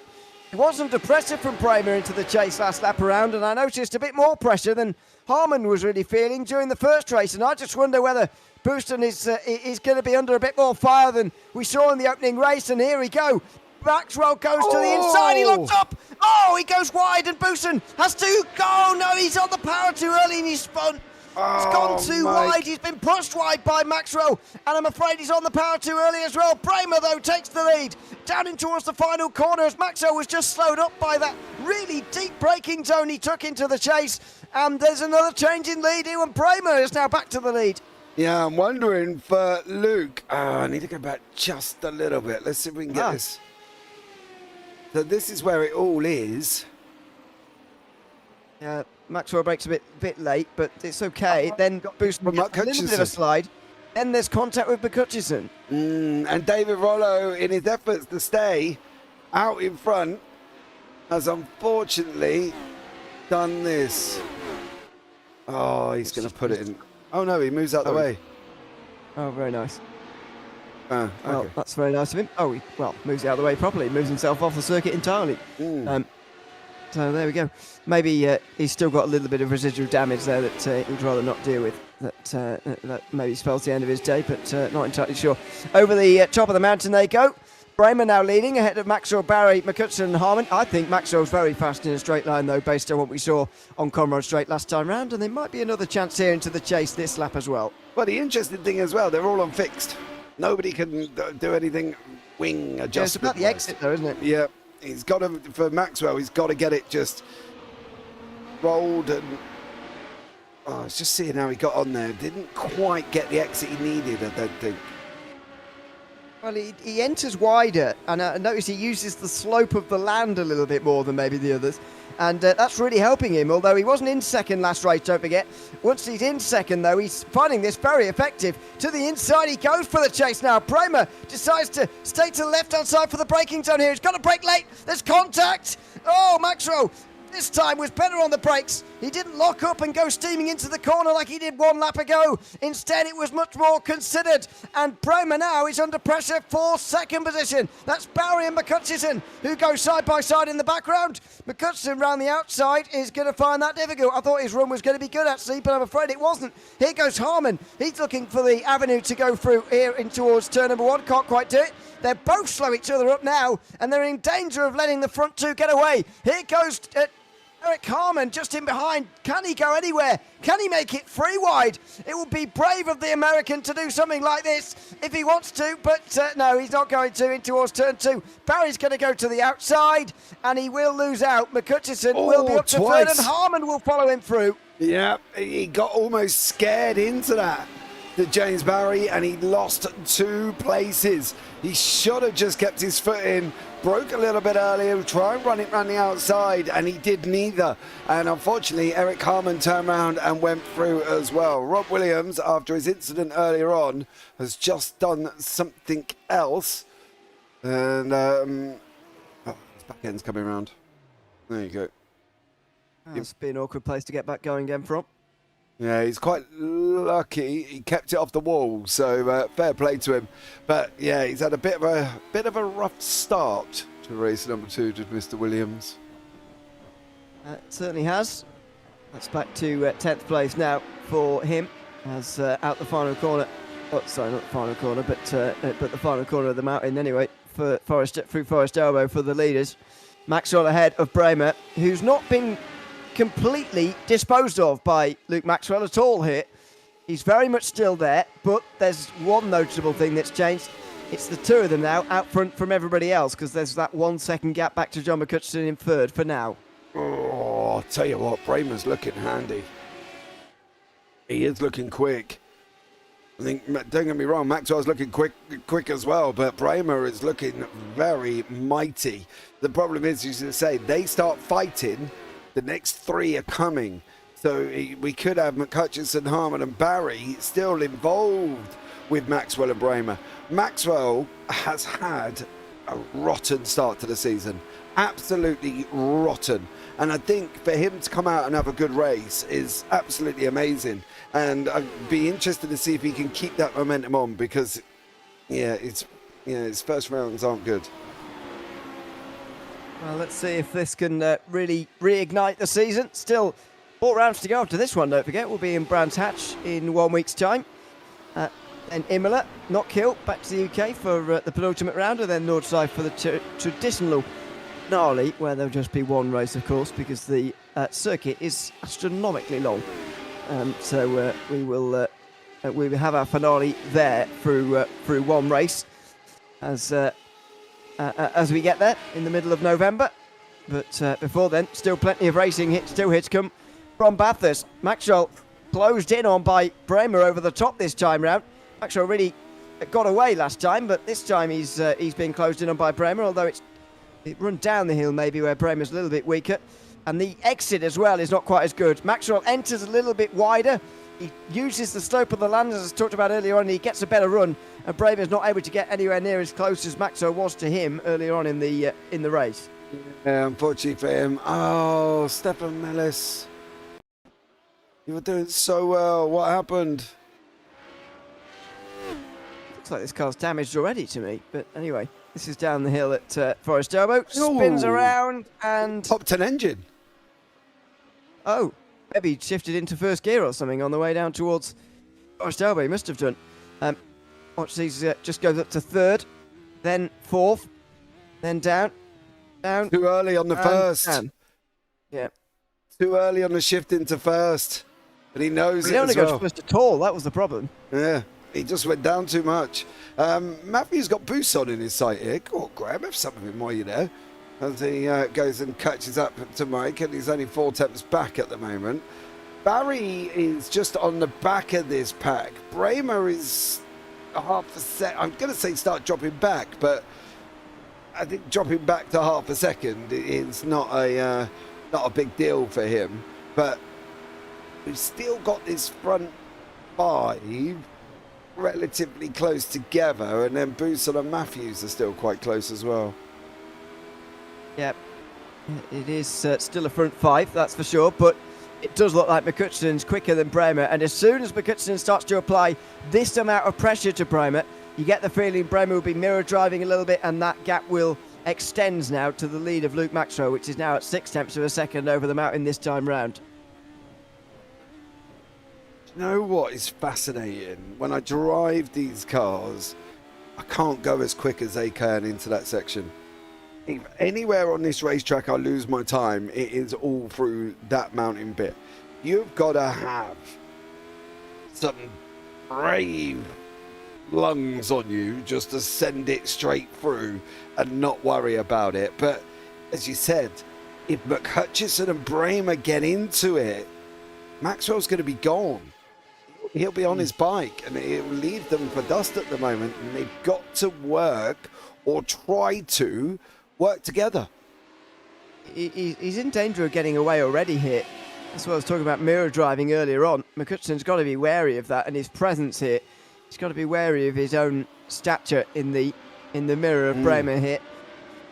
It wasn't a pressure from Bremer into the chase last lap around, and I noticed a bit more pressure than Harmon was really feeling during the first race, and I just wonder whether Boussin is going to be under a bit more fire than we saw in the opening race. And here we go. Maxwell goes to the inside, he locks up. Oh, he goes wide, and Boussin has to go. No, he's on the power too early and he's spun. He's gone too wide. He's been pushed wide by Maxwell, and I'm afraid he's on the power too early as well. Bremer, though, takes the lead down in towards the final corner as Maxwell was just slowed up by that really deep braking zone he took into the chase. And there's another change in lead. Ewan Bremer is now back to the lead. Yeah, I'm wondering for Luke. I need to go back just a little bit. Let's see if we can get this. So this is where it all is. Yeah. Maxwell breaks a bit late, but it's okay. Then Boussin gets a little bit of a slide. Then there's contact with McCutcheon. And David Rollo, in his efforts to stay out in front, has unfortunately done this. Oh, he's going to put it in. Oh, no, he moves out the way. Oh, very nice. Okay. Well, that's very nice of him. Oh, he moves out of the way properly. Moves himself off the circuit entirely. So there we go. Maybe he's still got a little bit of residual damage there that he'd rather not deal with. That maybe spells the end of his day, but not entirely sure. Over the top of the mountain they go. Bremer now leading ahead of Maxwell, Barry, McCutcheon and Harmon. I think Maxwell's very fast in a straight line, though, based on what we saw on Conrad Straight last time round. And there might be another chance here into the chase this lap as well. Well, the interesting thing as well, they're all on fixed. Nobody can do anything wing adjustment. Yeah, it's about the exit, though, isn't it? Yeah. He's got to, for Maxwell, he's got to get it just rolled and... Oh, I was just seeing how he got on there. Didn't quite get the exit he needed, I don't think. Well, he enters wider, and I notice he uses the slope of the land a little bit more than maybe the others. And that's really helping him, although he wasn't in second last race, don't forget. Once he's in second, though, he's finding this very effective. To the inside, he goes for the chase now. Bremer decides to stay to the left-hand side for the braking zone here. He's got to brake late. There's contact. Oh, Maxwell this time was better on the brakes. He didn't lock up and go steaming into the corner like he did one lap ago. Instead, it was much more considered. And Bremer now is under pressure for second position. That's Barry and McCutcheon who go side by side in the background. McCutcheon round the outside is going to find that difficult. I thought his run was going to be good, actually, but I'm afraid it wasn't. Here goes Harmon. He's looking for the avenue to go through here in towards turn number one. Can't quite do it. They're both slow each other up now, and they're in danger of letting the front two get away. Here goes Eric Harmon just in behind. Can he go anywhere? Can he make it free wide? It would be brave of the American to do something like this if he wants to, but no, he's not going to in towards turn two. Barry's going to go to the outside, and he will lose out. McCutcheon will be up to third, and Harmon will follow him through. Yeah, he got almost scared into that, the James Barry, and he lost 2 places. He should have just kept his foot in, broke a little bit earlier, try and run it around the outside, and he did neither. And unfortunately, Eric Harmon turned around and went through as well. Rob Williams, after his incident earlier on, has just done something else. And his back end's coming around. There you go. That's been an awkward place to get back going again from. Yeah, he's quite lucky. He kept it off the wall, so fair play to him. But yeah, he's had a bit of a rough start to race number 2 to Mr. Williams. Certainly has. That's back to 10th place now for him. as out the final corner. Oh, sorry, not the final corner, but the final corner of the mountain anyway for through Forest Elbow for the leaders. Maxwell ahead of Bremer, who's not been completely disposed of by Luke Maxwell at all here. He's very much still there, but there's one noticeable thing that's changed. It's the two of them now out front from everybody else, because there's that 1 second gap back to John McCutcheon in third for now. Oh, I'll tell you what, Bremer's looking handy. He is looking quick. I think, don't get me wrong, Maxwell's looking quick as well, but Bremer is looking very mighty. The problem is, as you say, they start fighting, the next three are coming. So we could have McCutcheon, Harmon and Barry still involved with Maxwell and Bremer. Maxwell has had a rotten start to the season. Absolutely rotten. And I think for him to come out and have a good race is absolutely amazing. And I'd be interested to see if he can keep that momentum on, because, yeah, his first rounds aren't good. Well, let's see if this can really reignite the season. Still 4 rounds to go after this one, don't forget. We'll be in Brands Hatch in 1 week's time. Then Imola, not Kill, back to the UK for the penultimate round, and then Northside for the traditional Gnarly, where there'll just be one race, of course, because the circuit is astronomically long. So we will have our finale there through one race as we get there in the middle of November. But before then, still plenty of racing still here to come from Bathurst. Maxwell closed in on by Bremer over the top this time round. Maxwell really got away last time, but this time he's been closed in on by Bremer, although it run down the hill maybe where Bremer's a little bit weaker. And the exit as well is not quite as good. Maxwell enters a little bit wider. He uses the slope of the land, as I talked about earlier on, and he gets a better run. And Bremer's not able to get anywhere near as close as Maxwell was to him earlier on in the race. Yeah, unfortunately for him. Oh, Stefan Mellis. You were doing so well. What happened? Looks like this car's damaged already to me. But anyway, this is down the hill at Forest Elbow. Spins around and... Top 10 engine. Oh, maybe he shifted into first gear or something on the way down towards Forest Elbow. He must have done. Watch these, just goes up to third, then fourth, then down. Too early on the first. Down. Yeah. Too early on the shift into first. And he knows He it only as goes well. first at all. That was the problem. Yeah, he just went down too much. Matthew's got boosts on in his sight here. Go on, Graham, have some of him while you're there. As he goes and catches up to Mike, and he's only 4 tenths back at the moment. Barry is just on the back of this pack. Bremer is half a second. I'm going to say start dropping back, but I think dropping back to half a second is not a big deal for him. But we've still got this front 5 relatively close together, and then Bousson and Matthews are still quite close as well. Yeah, it is still a front 5, that's for sure, but it does look like McCutcheon's quicker than Bremer, and as soon as McCutcheon starts to apply this amount of pressure to Bremer, you get the feeling Bremer will be mirror driving a little bit, and that gap will extend now to the lead of Luke Maxwell, which is now at 6 tenths of a second over the mountain this time round. You know what is fascinating? When I drive these cars, I can't go as quick as they can into that section. If anywhere on this racetrack I lose my time, it is all through that mountain bit. You've got to have some brave lungs on you just to send it straight through and not worry about it. But as you said, if McCutcheon and Bremer get into it, Maxwell's going to be gone. He'll be on his bike, and it will leave them for dust at the moment, and they've got to work or try to work together. He's in danger of getting away already here. That's what I was talking about mirror driving earlier on. McCutcheon's got to be wary of that, and his presence here. He's got to be wary of his own stature in the mirror of Bremer here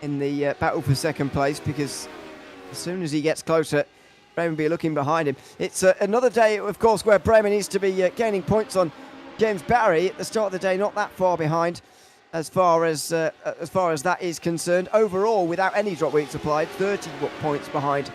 in the battle for second place, because as soon as he gets closer, Bremer will be looking behind him. It's another day, of course, where Bremer needs to be gaining points on James Barry at the start of the day, not that far behind. As far as that is concerned, overall, without any drop weeks applied, 30 points behind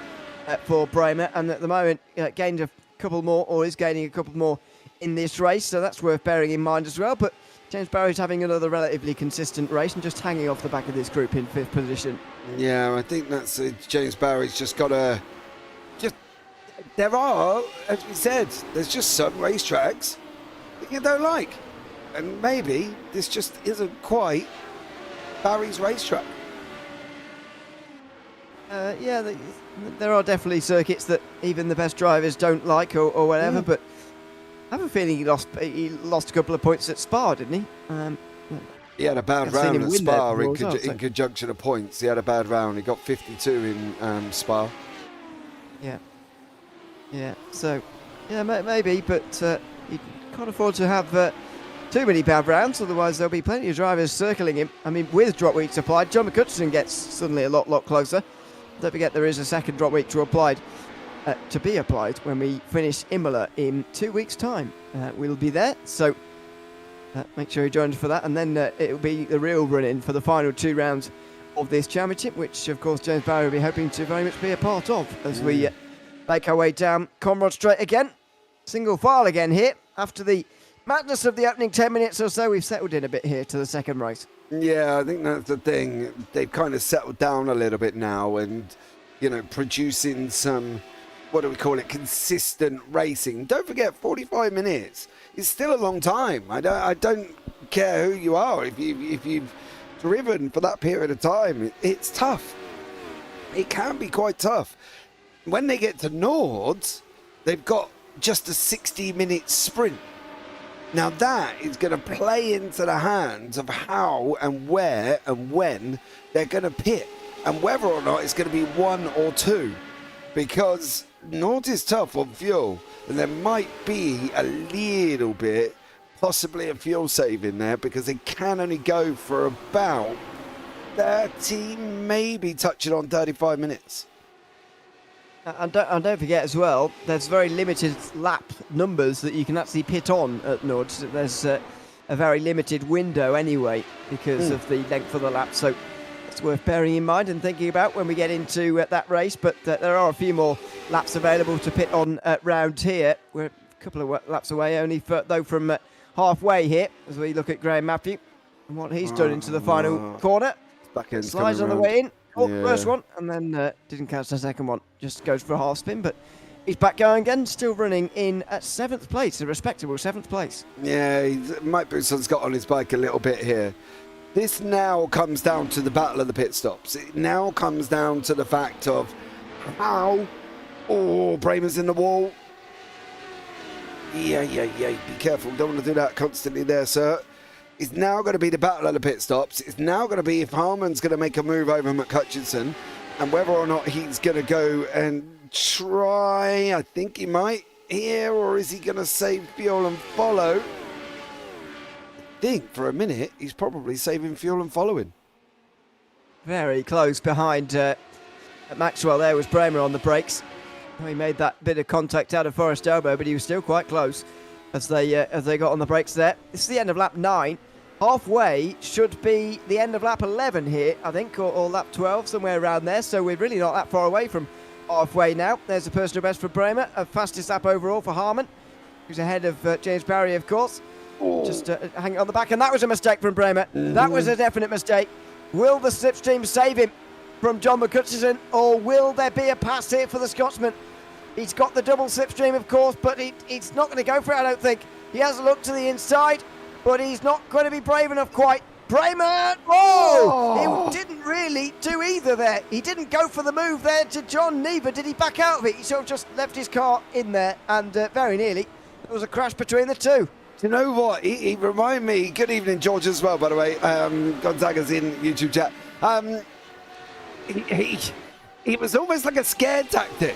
for Bremer, and at the moment gained a couple more, or is gaining a couple more in this race, so that's worth bearing in mind as well. But James Barry's having another relatively consistent race and just hanging off the back of this group in 5th position. Yeah, I think that's James Barry's just got to... There are, as we said, there's just some racetracks that you don't like. And maybe this just isn't quite Barry's racetrack. Yeah, there are definitely circuits that even the best drivers don't like or whatever, but I have a feeling he lost a couple of points at Spa, didn't he? He had a bad I've seen round him at win there Spa before as well, in conjunction of points. He had a bad round. He got 52 in Spa. Yeah, so, yeah, maybe, but you can't afford to have too many bad rounds, otherwise there'll be plenty of drivers circling him. I mean, with drop weeks applied, John McCutcheon gets suddenly a lot closer. Don't forget there is a second drop week to be applied when we finish Imola in 2 weeks' time. We'll be there, so make sure you join us for that, and then it'll be the real run-in for the final 2 rounds of this championship, which, of course, James Barry will be hoping to very much be a part of as we make our way down Conrod Straight again. Single file again here. After the madness of the opening 10 minutes or so, we've settled in a bit here to the second race. Yeah, I think that's the thing. They've kind of settled down a little bit now and, producing some, what do we call it, consistent racing. Don't forget, 45 minutes is still a long time. I don't care who you are. If you've driven for that period of time, it's tough. It can be quite tough. When they get to Nords, they've got just a 60-minute sprint. Now that is going to play into the hands of how and where and when they're going to pit, and whether or not it's going to be 1 or 2, because Nords is tough on fuel, and there might be a little bit, possibly a fuel save in there, because they can only go for about 30, maybe touching on 35 minutes. And don't forget as well, there's very limited lap numbers that you can actually pit on at Nords. There's a very limited window anyway because of the length of the lap. So it's worth bearing in mind and thinking about when we get into that race. But there are a few more laps available to pit on round here. We're a couple of laps away only from halfway here as we look at Graham Matthew and what he's done into the final corner. Slides on the way in. First one, and then didn't catch the second one. Just goes for a half spin, but he's back going again, still running in at 7th place, a respectable 7th place. Yeah, Mike Bousson's got on his bike a little bit here. This now comes down to the battle of the pit stops. It now comes down to the fact of how... Oh, Bramer's in the wall. Yeah. Be careful. Don't want to do that constantly there, sir. It's now going to be the battle of the pit stops. It's now going to be if Harman's going to make a move over McCutcheon and whether or not he's going to go and try, I think he might here, or is he going to save fuel and follow? I think for a minute he's probably saving fuel and following. Very close behind Maxwell there was Bramer on the brakes. He made that bit of contact out of Forest Elbow, but he was still quite close as they got on the brakes there. This is the end of lap 9. Halfway should be the end of lap 11 here, I think, or lap 12, somewhere around there. So we're really not that far away from halfway now. There's a personal best for Bramer, a fastest lap overall for Harman, who's ahead of James Barry, of course. Just hanging on the back, and that was a mistake from Bramer. That was a definite mistake. Will the slipstream save him from John McCutcheon, or will there be a pass here for the Scotsman? He's got the double slipstream, of course, but he's not going to go for it, I don't think. He has a look to the inside, but he's not going to be brave enough quite. Bramer! Oh! He didn't really do either there. He didn't go for the move there to John, neither did he back out of it. He sort of just left his car in there, and very nearly there was a crash between the two. You know what? He reminded me. Good evening, George, as well, by the way. Gonzaga's in YouTube chat. He was almost like a scare tactic.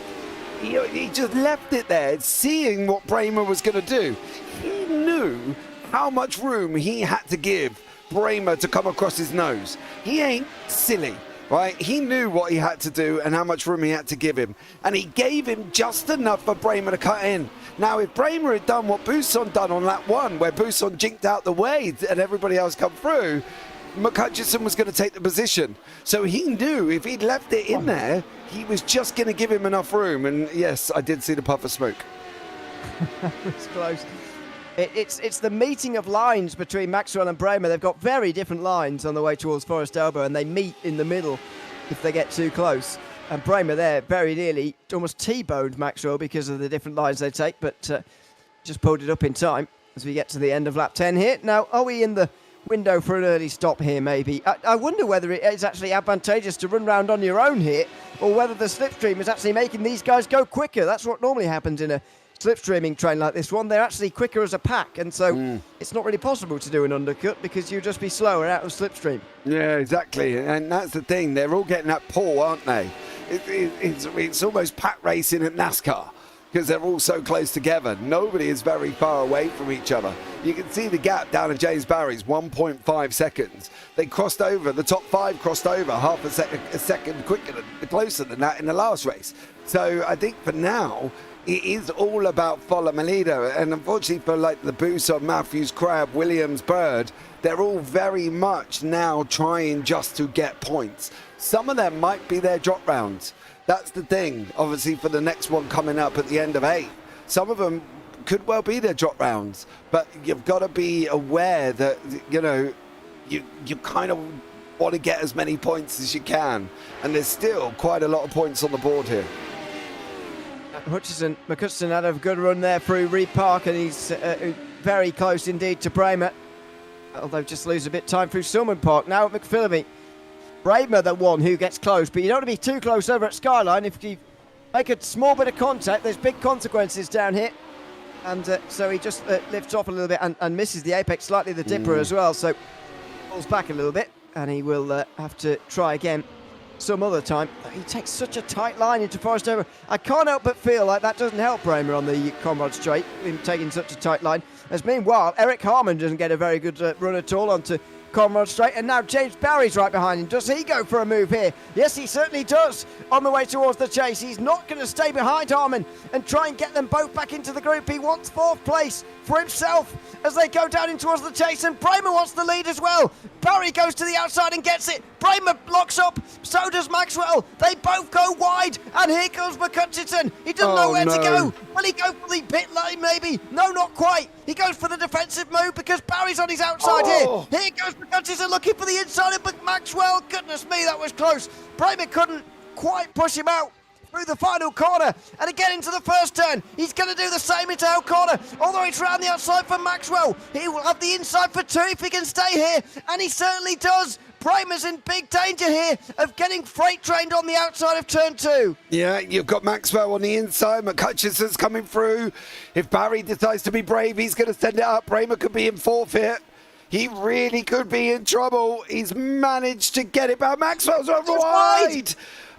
He just left it there, seeing what Bramer was going to do. He knew how much room he had to give Bramer to come across his nose. He ain't silly, right? He knew what he had to do and how much room he had to give him. And he gave him just enough for Bramer to cut in. Now, if Bramer had done what Bousson done on lap 1, where Bousson jinked out the way and everybody else come through, McCutcheon was going to take the position. So he knew if he'd left it in there, he was just going to give him enough room. And yes, I did see the puff of smoke. It's close. It's the meeting of lines between Maxwell and Bremer. They've got very different lines on the way towards Forest Elbow, and they meet in the middle if they get too close. And Bremer there very nearly almost T-boned Maxwell because of the different lines they take, but just pulled it up in time as we get to the end of lap 10 here. Now, are we in the window for an early stop here, maybe? I wonder whether it is actually advantageous to run round on your own here, or whether the slipstream is actually making these guys go quicker. That's what normally happens in a slipstreaming train like this one. They're actually quicker as a pack, and so it's not really possible to do an undercut because you'll just be slower out of slipstream. Yeah, exactly, and that's the thing. They're all getting that pull, aren't they? It's almost pack racing at NASCAR because they're all so close together. Nobody is very far away from each other. You can see the gap down at James Barry's 1.5 seconds. They crossed over, the top 5 crossed over half a second closer than that in the last race. So I think for now, it is all about follow my leader, and unfortunately for like the boost of Matthews, Crabb, Williams, Bird, they're all very much now trying just to get points. Some of them might be their drop rounds. That's the thing, obviously, for the next one coming up at the end of 8. Some of them could well be their drop rounds, but you've got to be aware that, you know, you kind of want to get as many points as you can, and there's still quite a lot of points on the board here. McCutcheon had a good run there through Reed Park, and he's very close indeed to Bremer, although just lose a bit of time through Silman Park. Now at McPhillamy, Bremer the one who gets close, but you don't want to be too close over at Skyline. If you make a small bit of contact, there's big consequences down here, and so he just lifts off a little bit and misses the apex, slightly the dipper as well, so falls back a little bit, and he will have to try again some other time. He takes such a tight line into Forest Elbow. I can't help but feel like that doesn't help Bremer on the Conrad Straight, him taking such a tight line. As meanwhile, Eric Harmon doesn't get a very good run at all onto Conrad Straight, and now James Barry's right behind him. Does he go for a move here? Yes, he certainly does. On the way towards the chase, he's not going to stay behind Harmon and try and get them both back into the group. He wants 4th place for himself as they go down in towards the chase, and Bremer wants the lead as well. Barry goes to the outside and gets it. Bremer locks up, so does Maxwell. They both go wide, and here comes McCutcheon. He doesn't know where to go. Will he go for the pit lane maybe? No, not quite. He goes for the defensive move because Barry's on his outside here. Here goes McCutcheon looking for the inside, but Maxwell, goodness me, that was close. Bremer couldn't quite push him out through the final corner, and again into the first turn. He's going to do the same into Hill Corner, although it's round the outside for Maxwell. He will have the inside for 2 if he can stay here, and he certainly does. Bremer's in big danger here of getting freight trained on the outside of turn 2. Yeah, you've got Maxwell on the inside. McCutcheon's coming through. If Barry decides to be brave, he's going to send it up. Bremer could be in 4th here. He really could be in trouble. He's managed to get it back. Maxwell's over wide.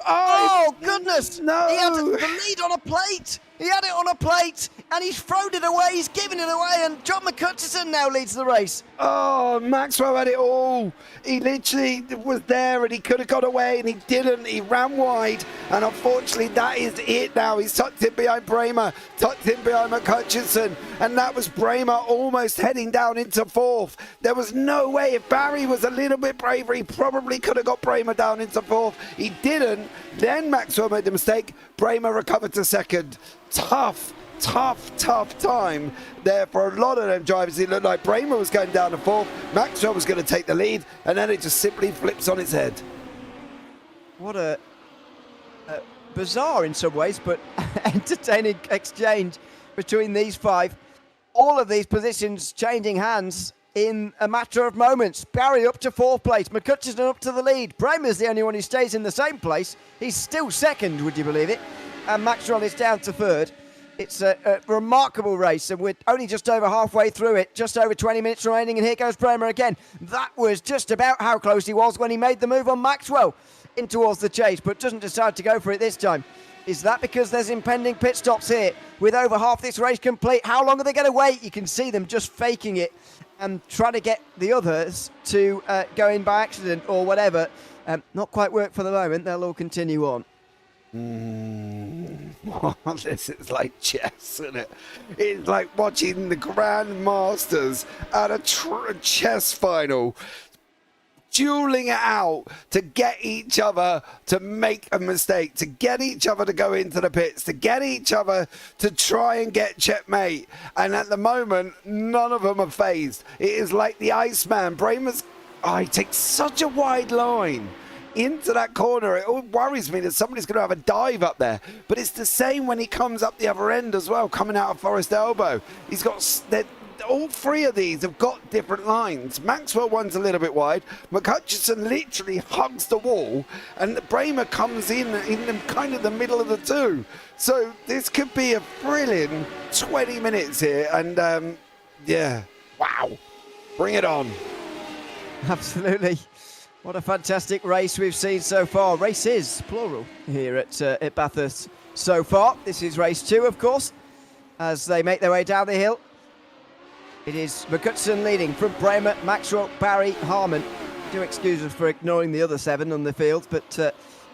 Oh, goodness. No. He had the lead on a plate. He had it on a plate, and he's thrown it away. He's given it away, and John McCutcheon now leads the race. Oh, Maxwell had it all. He literally was there, and he could have got away, and he didn't. He ran wide, and unfortunately, that is it now. He's tucked in behind Bremer, tucked in behind McCutcheon, and that was Bremer almost heading down into 4th. There was no way. If Barry was a little bit braver, he probably could have got Bremer down into 4th. He didn't. Then Maxwell made the mistake. Bremer recovered to 2nd. Tough time there for a lot of them drivers. It looked like Bremer was going down to 4th. Maxwell was going to take the lead, and then it just simply flips on its head. What a bizarre in some ways, but entertaining exchange between these 5. All of these positions changing hands in a matter of moments. Barry up to 4th place. McCutcheon up to the lead. Bremer's the only one who stays in the same place. He's still 2nd, would you believe it? And Maxwell is down to 3rd. It's a remarkable race, and we're only just over halfway through it, just over 20 minutes remaining, and here goes Bremer again. That was just about how close he was when he made the move on Maxwell in towards the chase, but doesn't decide to go for it this time. Is that because there's impending pit stops here with over half this race complete? How long are they going to wait? You can see them just faking it and trying to get the others to go in by accident or whatever. Not quite work for the moment. They'll all continue on. This is like chess, isn't it? It's like watching the Grand Masters at a chess final. dueling it out to get each other to make a mistake, to get each other to go into the pits, to get each other to try and get checkmate. And at the moment, none of them are phased. It is like the Iceman. He takes such a wide line into that corner. It all worries me that somebody's going to have a dive up there. But it's the same when he comes up the other end as well, coming out of Forest Elbow. He's got... All three of these have got different lines. Maxwell one's a little bit wide. McHutchison literally hugs the wall, and Bramer comes in kind of the middle of the two. So this could be a thrilling 20 minutes here. And yeah, wow, bring it on. Absolutely. What a fantastic race we've seen so far. Races, plural, here at Bathurst so far. This is race 2, of course, as they make their way down the hill. It is McHutchison leading from Bramer, Maxwell, Barry, Harmon. Do excuse us for ignoring the other 7 on the field, but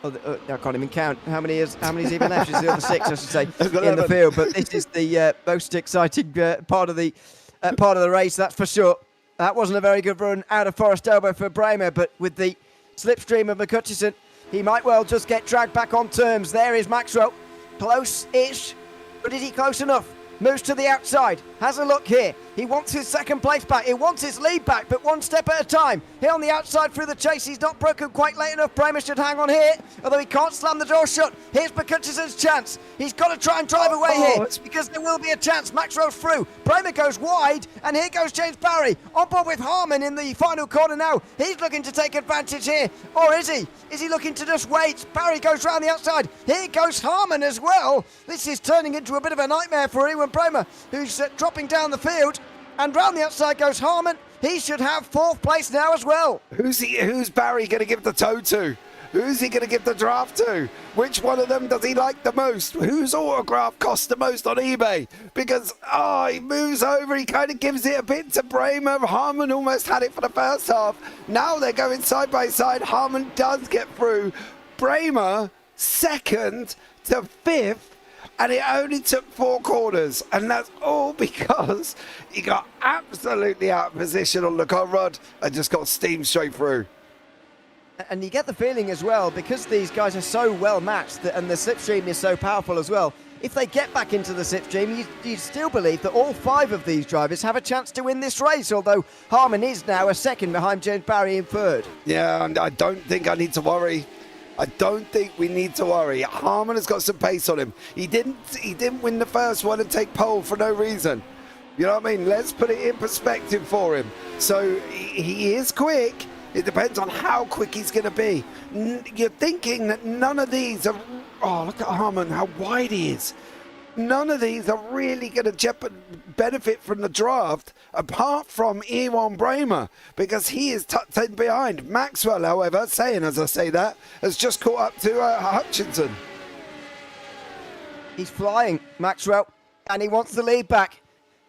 I can't even count. How many's even left? It's the other 6, I should say, in the field. But this is the most exciting part of the race, that's for sure. That wasn't a very good run out of Forest Elbow for Bramer, but with the slipstream of McHutchison, he might well just get dragged back on terms. There is Maxwell, close-ish, but is he close enough? Moves to the outside, has a look here. He wants his second place back, he wants his lead back, but one step at a time. Here on the outside through the chase, he's not broken quite late enough. Bramer should hang on here, although he can't slam the door shut. Here's McHutchison's chance. He's got to try and drive away here, because there will be a chance. Maxwell's through, Bramer goes wide, and here goes James Barry. On board with Harmon in the final corner now. He's looking to take advantage here, or is he? Is he looking to just wait? Barry goes round the outside. Here goes Harmon as well. This is turning into a bit of a nightmare for Ewan Bramer, who's dropping down the field. And round the outside goes Harmon. He should have 4th place now as well. Who's Barry going to give the toe to? Who's he going to give the draft to? Which one of them does he like the most? Whose autograph costs the most on eBay? Because, he moves over. He kind of gives it a bit to Bramer. Harmon almost had it for the first half. Now they're going side by side. Harmon does get through. Bramer, 2nd to 5th. And it only took 4 corners, and that's all because he got absolutely out of position on the con rod and just got steamed straight through. And you get the feeling as well, because these guys are so well matched and the slipstream is so powerful as well, if they get back into the slipstream, you still believe that all 5 of these drivers have a chance to win this race, although Harmon is now a 2nd behind James Barry in 3rd. Yeah, and I don't think I need to worry. I don't think we need to worry. Harmon has got some pace on him. He didn't win the first one and take pole for no reason. You know what I mean? Let's put it in perspective for him. So he is quick. It depends on how quick he's going to be. You're thinking that none of these are... Oh, look at Harmon, how wide he is. None of these are really going to benefit from the draft, apart from Ewan Bramer, because he is tucked in behind. Maxwell, however, saying as I say that, has just caught up to Hutchinson. He's flying, Maxwell, and he wants the lead back.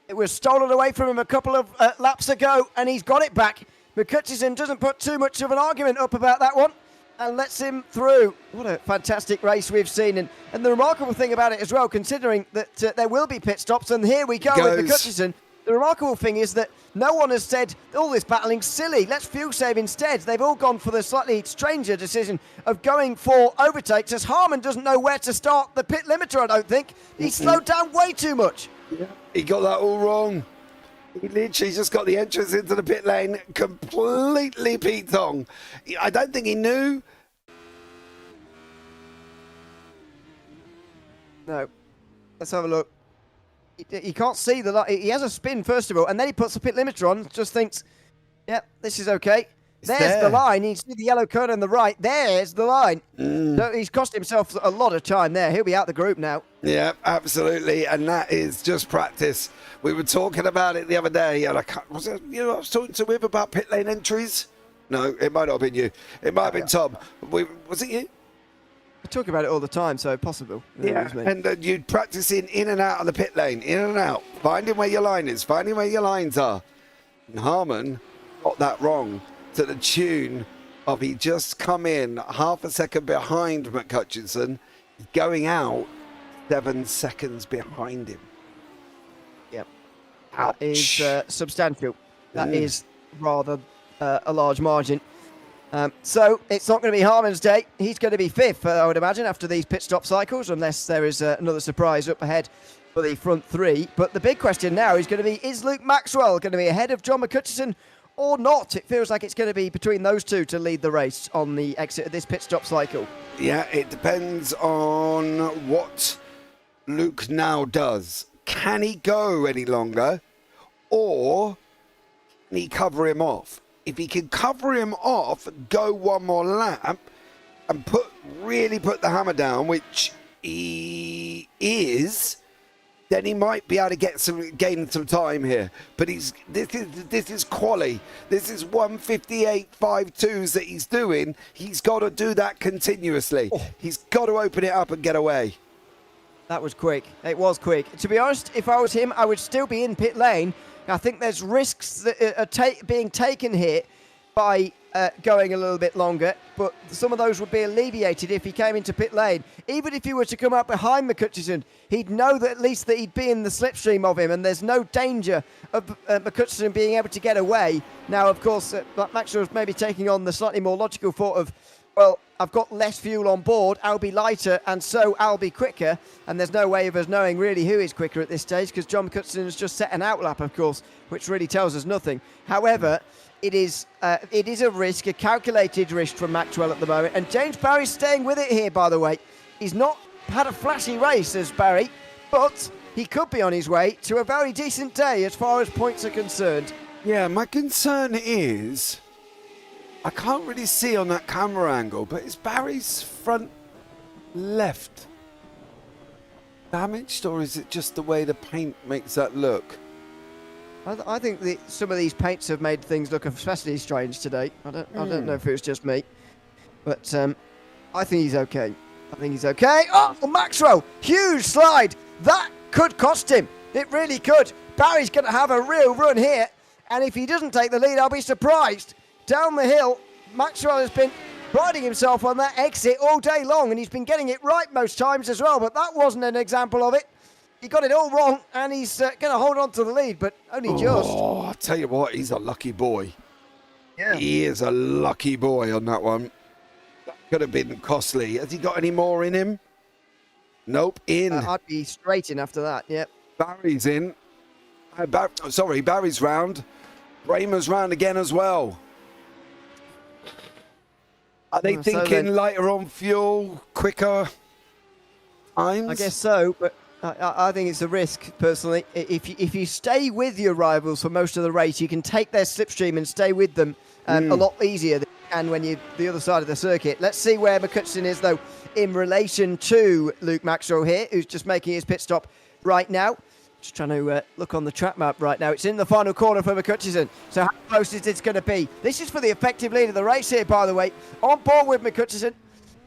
It was stolen away from him a couple of laps ago, and he's got it back. McHutchison doesn't put too much of an argument up about that one, and lets him through. What a fantastic race we've seen. And the remarkable thing about it as well, considering that there will be pit stops, and here we go with McHutchison. The remarkable thing is that no one has said, all this battling's silly, let's fuel save instead. They've all gone for the slightly stranger decision of going for overtakes, as Harmon doesn't know where to start the pit limiter, I don't think. He slowed down way too much. Yeah, he got that all wrong. He literally just got the entrance into the pit lane completely peaked-on. I don't think he knew. No. Let's have a look. He can't see the light. He has a spin, first of all, and then he puts the pit limiter on, just thinks, yeah, this is okay. There's the line. You see the yellow cone on the right. There's the line. So he's cost himself a lot of time there. He'll be out the group now. Yeah, absolutely. And that is just practice. We were talking about it the other day, and I was talking to him about pit lane entries. No, it might not have been you. It might have been Tom. Was it you? We talk about it all the time, so possible. Yeah, and you'd practice in and out of the pit lane, in and out, finding where your line is, finding where your lines are. And Harmon got that wrong, to the tune of he just come in half a second behind McHutchison, going out 7 seconds behind him. Yep. That is substantial. That is rather a large margin. So it's not going to be Harmon's day. He's going to be 5th, I would imagine, after these pit stop cycles, unless there is another surprise up ahead for the front 3. But the big question now is going to be, is Luke Maxwell going to be ahead of John McCutcheon or not? It feels like it's going to be between those two to lead the race on the exit of this pit stop cycle. Yeah, it depends on what Luke now does. Can he go any longer, or can he cover him off? If he can cover him off, go one more lap, and really put the hammer down, which he is, then he might be able to gain some time here. But this is Quali. This is 158.52s that he's doing. He's got to do that continuously. He's got to open it up and get away. That was quick. It was quick. To be honest, if I was him, I would still be in pit lane. I think there's risks that are being taken here by going a little bit longer, but some of those would be alleviated if he came into pit lane. Even if he were to come up behind McCutcheon, he'd know that at least that he'd be in the slipstream of him, and there's no danger of McCutcheon being able to get away. Now, of course, Maxwell's maybe taking on the slightly more logical thought of, well, I've got less fuel on board, I'll be lighter, and so I'll be quicker. And there's no way of us knowing really who is quicker at this stage, because John McCutcheon has just set an outlap, of course, which really tells us nothing. However, it is a risk, a calculated risk from Maxwell at the moment. And James Barry's staying with it here, by the way. He's not had a flashy race as Barry, but he could be on his way to a very decent day as far as points are concerned. Yeah, my concern is, I can't really see on that camera angle, but is Barry's front left damaged, or is it just the way the paint makes that look? I think some of these paints have made things look especially strange today. I don't know if it was just me, but I think he's okay. Oh, Maxwell, huge slide. That could cost him. It really could. Barry's going to have a real run here, and if he doesn't take the lead, I'll be surprised. Down the hill, Maxwell has been priding himself on that exit all day long, and he's been getting it right most times as well, but that wasn't an example of it. He got it all wrong, and he's going to hold on to the lead, but only just. Oh, I'll tell you what, he's a lucky boy. Yeah. He is a lucky boy on that one. That could have been costly. Has he got any more in him? Nope, in. I'd be straight in after that, yep. Barry's in. Barry's round. Bramer's round again as well. Are they thinking lighter on fuel, quicker times? I guess so, but I think it's a risk, personally. If you stay with your rivals for most of the race, you can take their slipstream and stay with them a lot easier than you can when you're the other side of the circuit. Let's see where McCutcheon is, though, in relation to Luke Maxwell here, who's just making his pit stop right now. Just trying to look on the track map right now. It's in the final corner for McCutcheon. So how close is it going to be? This is for the effective lead of the race here, by the way. On board with McCutcheon.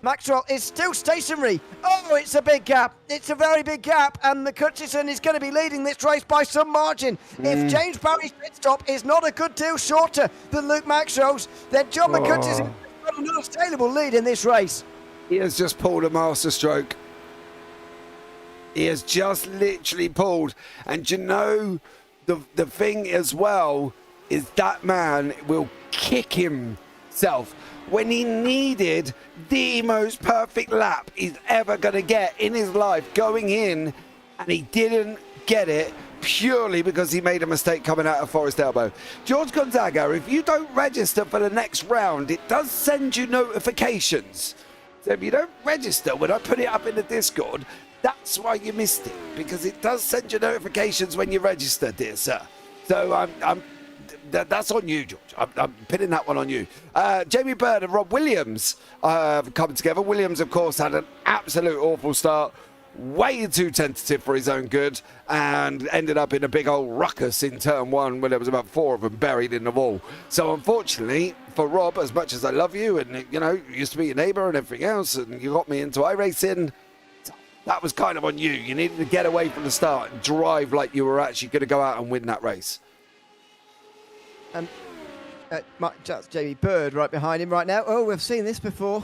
Maxwell is still stationary. Oh, it's a big gap. It's a very big gap. And McCutcheon is going to be leading this race by some margin. If James Barry's pit stop is not a good deal shorter than Luke Maxwell's, then John McCutcheon has got an unassailable lead in this race. He has just pulled a masterstroke. He has just literally pulled. And you know, the thing as well is that man will kick himself when he needed the most perfect lap he's ever going to get in his life going in, and he didn't get it purely because he made a mistake coming out of Forest Elbow. George Gonzaga, if you don't register for the next round, it does send you notifications. So if you don't register, when I put it up in the Discord, that's why you missed it, because it does send you notifications when you register, dear sir. So that's on you, George. I'm pinning that one on you. Jamie Bird and Rob Williams have come together. Williams, of course, had an absolute awful start. Way too tentative for his own good, and ended up in a big old ruckus in turn one when there was about 4 of them buried in the wall. So unfortunately for Rob, as much as I love you, and you know, you used to be your neighbour and everything else, and you got me into iRacing, that was kind of on you. You needed to get away from the start and drive like you were actually going to go out and win that race. That's Jamie Bird right behind him right now. Oh, we've seen this before.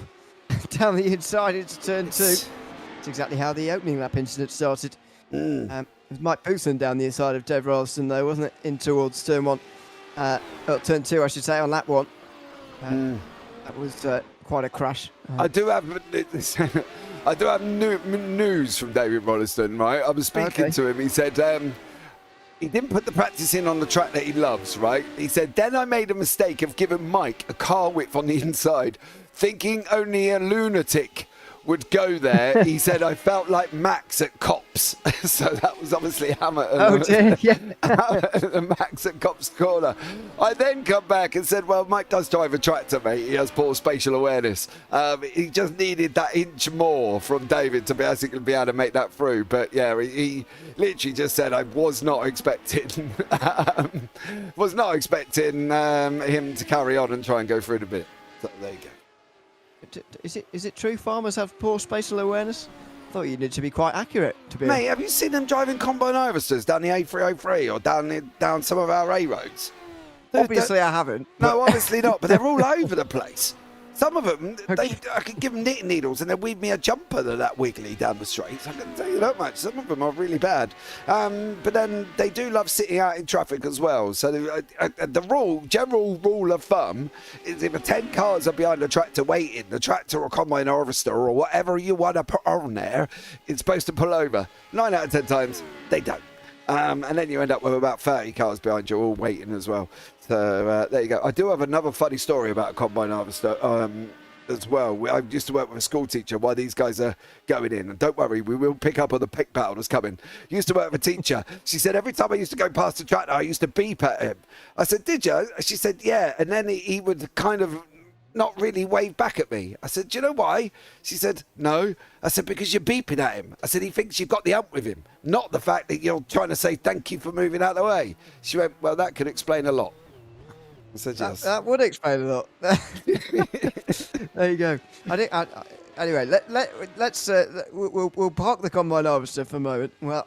Down the inside into turn 2. That's exactly how the opening lap incident started. It was Mike Poulsen down the inside of Dev Rollison, though, wasn't it? In towards turn 1. Turn 2, I should say, on lap 1. That was quite a crash. I do have news from David Rolleston, right? I was speaking to him. He said he didn't put the practice in on the track that he loves, right? He said, then I made a mistake of giving Mike a car width on the inside, thinking only a lunatic would go there. He said, I felt like Max at Cops. So that was obviously Hamilton. Oh, dear, yeah. Max at Cops Corner. I then come back and said, well, Mike does drive a tractor, mate. He has poor spatial awareness. He just needed that inch more from David to basically be able to make that through. But yeah, he literally just said, I was not expecting him to carry on and try and go through the bit. So there you go. Is it true farmers have poor spatial awareness? I thought you needed to be quite accurate to be. Mate, have you seen them driving combine harvesters down the A303 or down some of our A roads? Obviously, I haven't. No, obviously not. But they're all over the place. Some of them, I could give them knitting needles and they'd weave me a jumper that wiggly down the straight. I can tell you that much. Some of them are really bad. But then they do love sitting out in traffic as well. So the general rule of thumb is if 10 cars are behind the tractor waiting, the tractor or combine harvester or whatever you want to put on there, it's supposed to pull over. 9 out of 10 times, they don't. And then you end up with about 30 cars behind you all waiting as well. So there you go. I do have another funny story about a combine harvester as well. I used to work with a school teacher while these guys are going in. And don't worry, we will pick up on the pick battle that's coming. Used to work with a teacher. She said every time I used to go past the tractor, I used to beep at him. I said, did you? She said, yeah. And then he would kind of not really wave back at me. I said, do you know why? She said, no. I said, because you're beeping at him. I said, he thinks you've got the hump with him, not the fact that you're trying to say thank you for moving out of the way. She went, well, that could explain a lot. I said, yes. That would explain a lot. There you go. Anyway, we'll park the combine harvester for a moment. Well,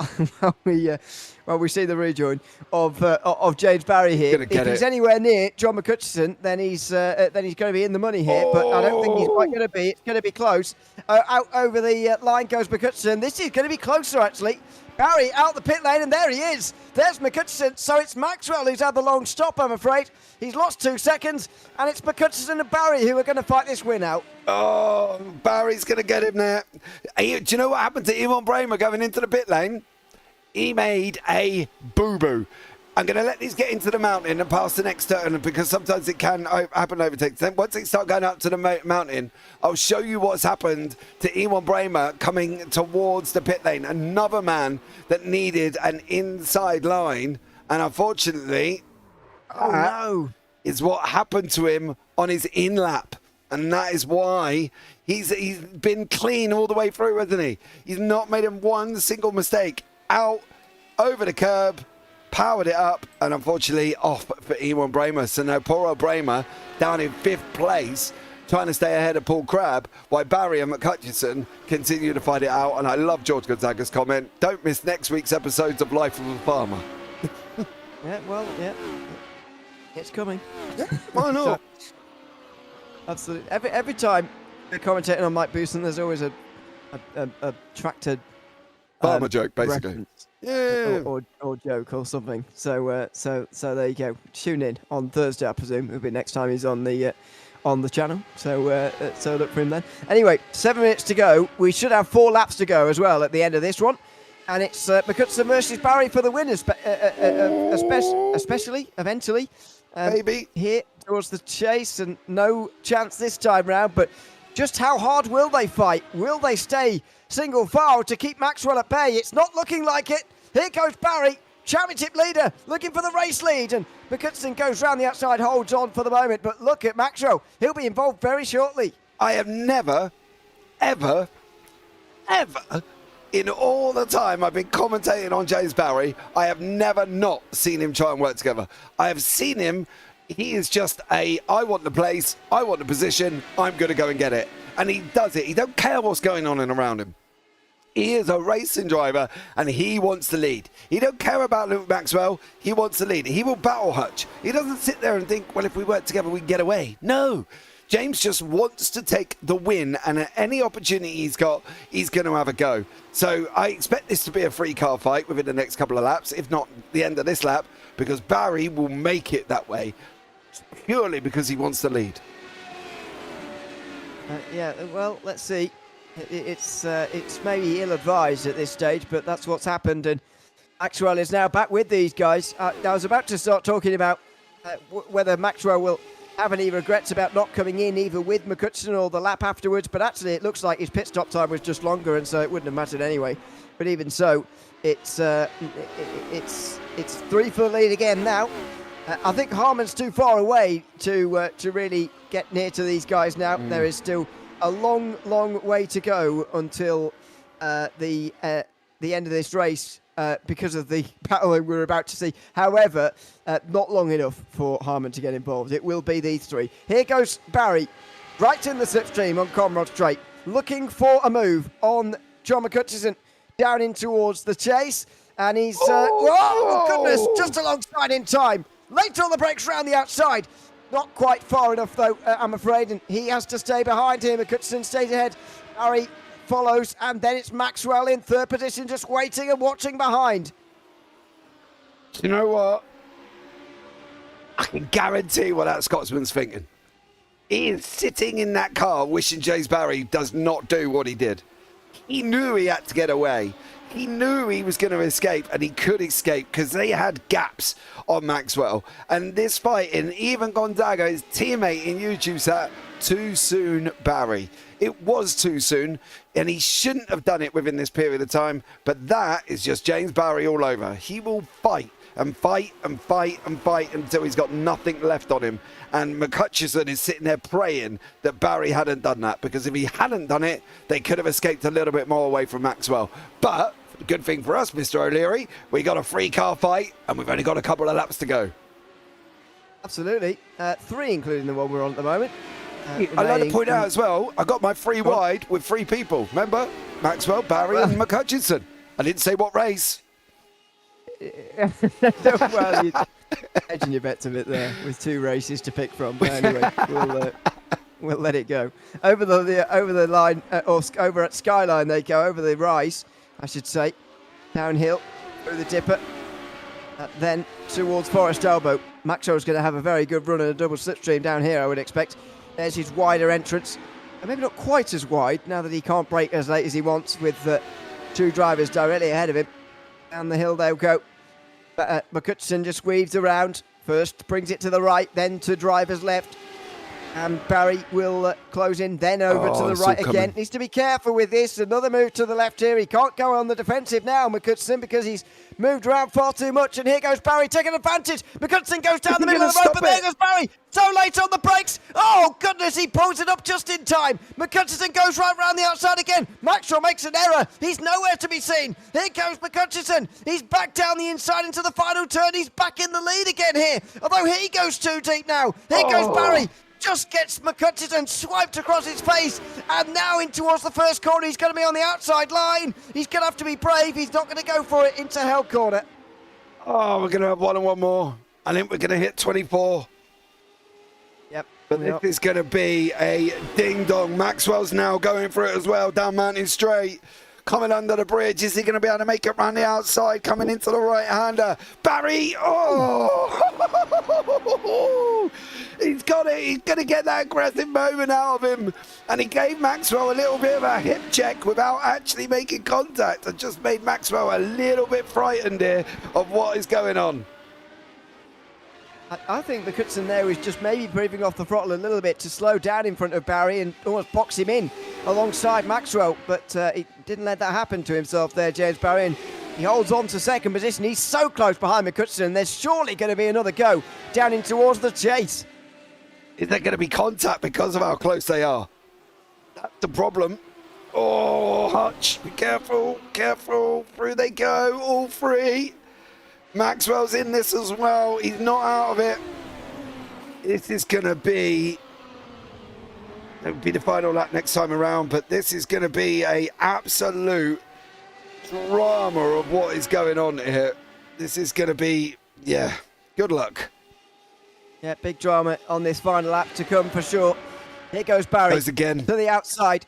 while we see the rejoin of James Barry here. If he's anywhere near John McCutcheon, then he's going to be in the money here. But I don't think he's quite going to be. It's going to be close. Out over the line goes McCutcheon. This is going to be closer actually. Barry out the pit lane, and there he is. There's McCutcheon. So it's Maxwell who's had the long stop, I'm afraid. He's lost 2 seconds, and it's McCutcheon and Barry who are going to fight this win out. Oh, Barry's going to get him there. Hey, do you know what happened to Ewan Bramer going into the pit lane? He made a boo-boo. I'm going to let these get into the mountain and pass the next turn because sometimes it can happen overtakes. Then once they start going up to the mountain, I'll show you what's happened to Ewan Bramer coming towards the pit lane. Another man that needed an inside line. And unfortunately, is what happened to him on his in-lap. And that is why he's been clean all the way through, hasn't he? He's not made him one single mistake. Out, over the curb, powered it up, and unfortunately off for Ewan Bramer. So now poor old Bramer down in 5th place, trying to stay ahead of Paul Crabb, while Barry and McCutcheon continue to fight it out. And I love George Gonzaga's comment, don't miss next week's episodes of Life of a Farmer. Yeah, it's coming. Yeah, why not? Absolutely. Every time they're commentating on Mike Booston, there's always a tractor farmer joke, basically. Reference. Yeah, or joke or something. So there you go. Tune in on Thursday, I presume. It'll be next time he's on the channel. So look for him then. Anyway, 7 minutes to go. We should have 4 laps to go as well at the end of this one, and it's McCutcheon versus Barry for the win, especially eventually. Maybe here towards the chase, and no chance this time round. But just how hard will they fight? Will they stay single file to keep Maxwell at bay? It's not looking like it. Here goes Barry, championship leader, looking for the race lead, and McCutcheon goes round the outside, holds on for the moment. But look at Maxwell. He'll be involved very shortly. I have never, ever, in all the time I've been commentating on James Barry, I have never not seen him try and work together. I have seen him. He is just I want the place, I want the position, I'm going to go and get it. And he does it. He don't care what's going on and around him. He is a racing driver, and he wants to lead. He don't care about Luke Maxwell. He wants to lead. He will battle Hutch. He doesn't sit there and think, well, if we work together, we can get away. No. James just wants to take the win, and at any opportunity he's got, he's going to have a go. So I expect this to be a 3-car fight within the next couple of laps, if not the end of this lap, because Barry will make it that way, purely because he wants to lead. Yeah, well, let's see. It's maybe ill-advised at this stage, but that's what's happened, and Maxwell is now back with these guys. I was about to start talking about whether Maxwell will have any regrets about not coming in either with McCutcheon or the lap afterwards, but actually it looks like his pit stop time was just longer, and so it wouldn't have mattered anyway. But even so, it's 3 for the lead again now. I think Harmon's too far away to really get near to these guys now. There is still a long, long way to go until the end of this race because of the battling we're about to see. However, not long enough for Harmon to get involved. It will be these 3. Here goes Barry, right in the slipstream on Comrade Straight, looking for a move on John McCutcheon down in towards the chase. And he's, oh goodness, just alongside in time. Late on the brakes round the outside. Not quite far enough, though, I'm afraid, and he has to stay behind him. McCutcheon stays ahead. Barry follows, and then it's Maxwell in 3rd position, just waiting and watching behind. You know what? I can guarantee what that Scotsman's thinking. He is sitting in that car wishing James Barry does not do what he did. He knew he had to get away. He knew he was going to escape, and he could escape because they had gaps on Maxwell. And this fighting, even Gonzaga, his teammate in YouTube, sat too soon, Barry. It was too soon, and he shouldn't have done it within this period of time. But that is just James Barry all over. He will fight and fight and fight and fight until he's got nothing left on him. And McCutcheon is sitting there praying that Barry hadn't done that, because if he hadn't done it, they could have escaped a little bit more away from Maxwell. But good thing for us, Mr. O'Leary, we got a 3-car fight, and we've only got a couple of laps to go. Absolutely. 3, including the one we're on at the moment. I'd like to point out as well, I got my 3 wide with 3 people. Remember? Maxwell, Barry, and McCutcheon. I didn't say what race. Well, you're edging your bets a bit there with 2 races to pick from. But anyway, we'll let it go. Over the line, or over at Skyline, they go over the rise, I should say, downhill through the dipper, then towards Forest Elbow. Maxwell's going to have a very good run and a double slipstream down here, I would expect. There's his wider entrance, and maybe not quite as wide now that he can't brake as late as he wants with 2 drivers directly ahead of him. Down the hill they'll go. McCutcheon just weaves around. First brings it to the right, then to driver's left. And Barry will close in, then over to the right again. Needs to be careful with this. Another move to the left here. He can't go on the defensive now, McCutcheon, because he's moved around far too much. And here goes Barry taking advantage. McCutcheon goes down the middle of the road, but there goes Barry. So late on the brakes. Oh, goodness, he pulls it up just in time. McCutcheon goes right round the outside again. Maxwell makes an error. He's nowhere to be seen. Here comes McCutcheon. He's back down the inside into the final turn. He's back in the lead again here. Although he goes too deep now. Here goes Barry. Just gets McCutcheon swiped across his face, and now in towards the first corner. He's going to be on the outside line. He's going to have to be brave. He's not going to go for it into hell corner. Oh, we're going to have one and one more. I think we're going to hit 24. Yep. But this is going to be a ding-dong. Maxwell's now going for it as well, down Mountain Straight. Coming under the bridge. Is he going to be able to make it around the outside? Coming into the right-hander. Barry! Oh! He's got it. He's going to get that aggressive moment out of him. And he gave Maxwell a little bit of a hip check without actually making contact. And just made Maxwell a little bit frightened here of what is going on. I think McCutcheon there was just maybe breathing off the throttle a little bit to slow down in front of Barry and almost box him in alongside Maxwell, but he didn't let that happen to himself there, James Barry, and he holds on to 2nd position. He's so close behind McCutcheon. There's surely going to be another go down in towards the chase. Is there going to be contact because of how close they are? That's the problem. Oh, Hutch, be careful, careful. Through they go, all 3. Maxwell's in this as well. He's not out of it. This is going to be... It'll be the final lap next time around, but this is going to be a absolute drama of what is going on here. This is going to be, yeah, good luck. Yeah, big drama on this final lap to come for sure. Here goes Barry. Goes again. To the outside.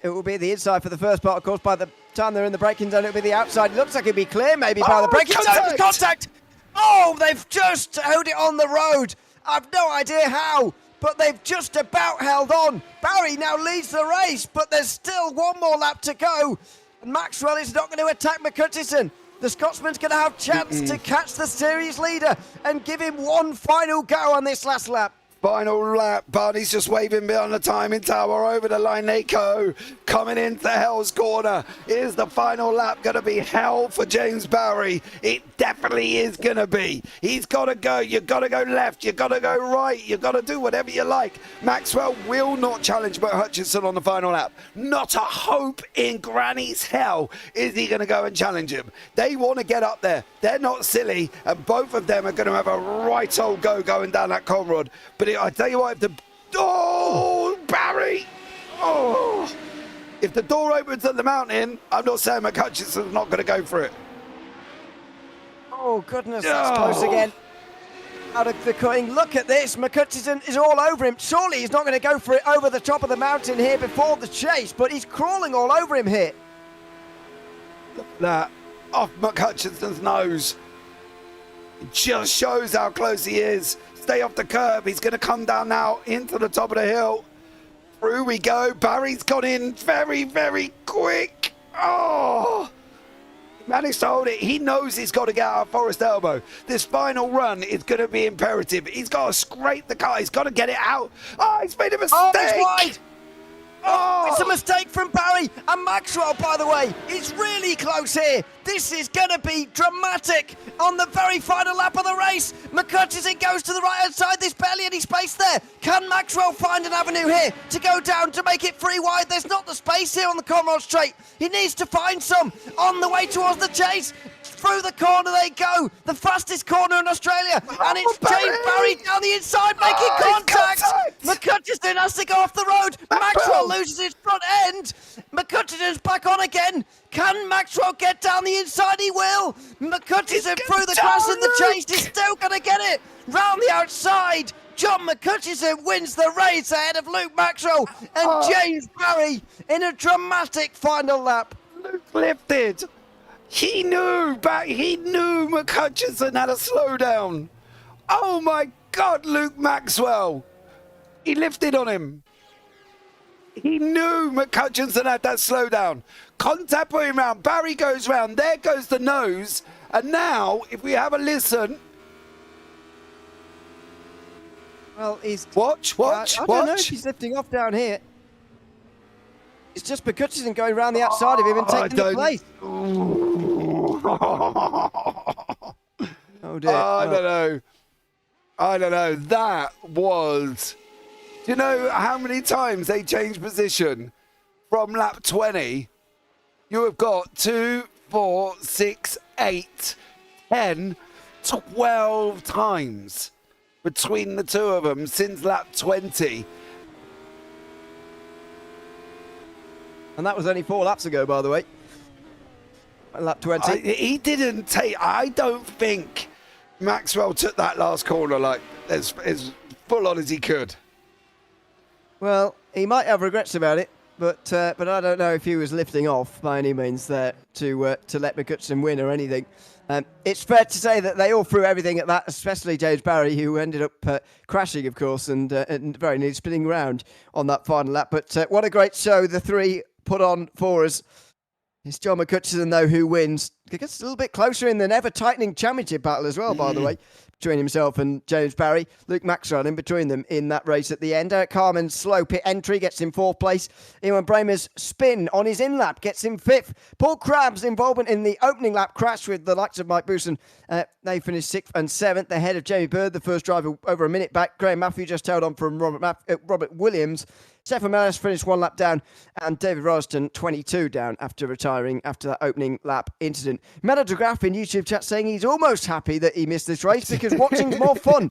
It will be the inside for the first part, of course. By the time they're in the braking zone, it'll be the outside. It looks like it'll be clear maybe by the braking zone. Contact! Oh, they've just held it on the road. I've no idea how. but they've just about held on. Barry now leads the race, but there's still one more lap to go. And Maxwell is not going to attack McHutchison. The Scotsman's going to have a chance to catch the series leader and give him one final go on this last lap. Final lap. Barney's just waving behind the timing tower. Over the line they go. Coming into Hell's Corner. Is the final lap going to be hell for James Barry? It definitely is going to be. He's got to go. You've got to go left. You've got to go right. You've got to do whatever you like. Maxwell will not challenge Hutchinson on the final lap. Not a hope in Granny's hell is he going to go and challenge him. They want to get up there. They're not silly. And both of them are going to have a right old go going down that Conrod. But I tell you what, if the... Oh, Barry! Oh! If the door opens at the mountain, I'm not saying McHutchison's not going to go for it. Oh, goodness, that's close again. Out of the cutting. Look at this. McHutchison is all over him. Surely he's not going to go for it over the top of the mountain here before the chase, but he's crawling all over him here. Look at that. Off McHutchison's nose. It just shows how close he is. Stay off the curb. He's going to come down now into the top of the hill. Through we go. Barry's gone in very, very quick. Oh! He managed to hold it. He knows he's got to get out of Forest Elbow. This final run is going to be imperative. He's got to scrape the car. He's got to get it out. Oh, he's made a mistake. Oh, he's wide. Oh, it's a mistake from Barry. And Maxwell, by the way, is really close here. This is going to be dramatic on the very final lap of the race. McHutchison goes to the right-hand side. There's barely any space there. Can Maxwell find an avenue here to go down to make it free wide? There's not the space here on the Conrod Straight. He needs to find some on the way towards the chase. Through the corner they go. The fastest corner in Australia. And it's James Barry down the inside making contact. McHutchison has to go off the road. Maxwell loses his front end. McHutchison's back on again. Can Maxwell get down the inside? He will. McHutchison through the grass in the chase. He's still going to get it. Round the outside. John McHutchison wins the race ahead of Luke Maxwell and James Barry in a dramatic final lap. Luke lifted. He knew McHutchison had a slowdown. Oh my God, Luke Maxwell. He lifted on him. He knew McHutchison had that slowdown. Contact put him round. Barry goes round. There goes the nose. And now, if we have a listen. Well, he's... Watch. I don't know if he's lifting off down here. It's just McHutchison going around the outside of him and taking the place. Oh dear. I don't know. That was... Do you know how many times they changed position from lap 20? You have got 2, 4, 6, 8, 10, 12 times between the two of them since lap 20. And that was only 4 laps ago, by the way. Lap 20. He didn't take... I don't think Maxwell took that last corner like as full on as he could. Well, he might have regrets about it, but I don't know if he was lifting off by any means there to let McHutchison win or anything. It's fair to say that they all threw everything at that, especially James Barry, who ended up crashing, of course, and very nearly spinning around on that final lap. But what a great show the three put on for us. It's John McHutchison, though, who wins. It gets a little bit closer in the ever-tightening championship battle as well, by the way, between himself and James Barry. Luke Maxwell in between them in that race at the end. Eric Harmon's slow pit entry gets him 4th place. Ewan Bramer's spin on his in-lap gets him 5th. Paul Crabb's involvement in the opening lap crash with the likes of Mike Booson. They finished 6th and 7th ahead of Jamie Bird, the first driver over a minute back. Graham Matthew just held on from Robert Williams. Stefan Mellis finished 1 lap down, and David Ralston 22 down after retiring after that opening lap incident. Meadow DeGraff in YouTube chat saying he's almost happy that he missed this race because watching's more fun.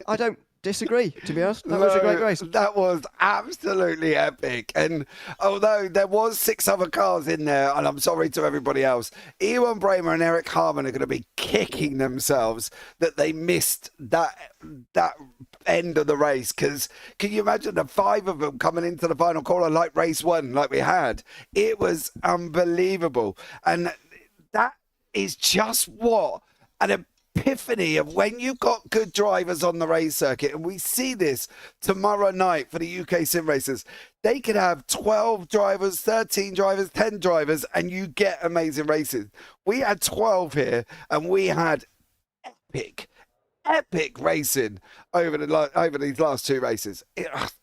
I don't disagree, to be honest. That was a great race. That was absolutely epic. And although there was 6 other cars in there, and I'm sorry to everybody else, Ewan Bramer and Eric Harmon are going to be kicking themselves that they missed that end of the race, because can you imagine the 5 of them coming into the final corner like race 1 like we had? It was unbelievable. And that is just what an epiphany of when you've got good drivers on the race circuit, and we see this tomorrow night for the UK sim racers. They could have 12 drivers, 13 drivers, 10 drivers, and you get amazing races. We had 12 here, and we had epic racing over these last two races.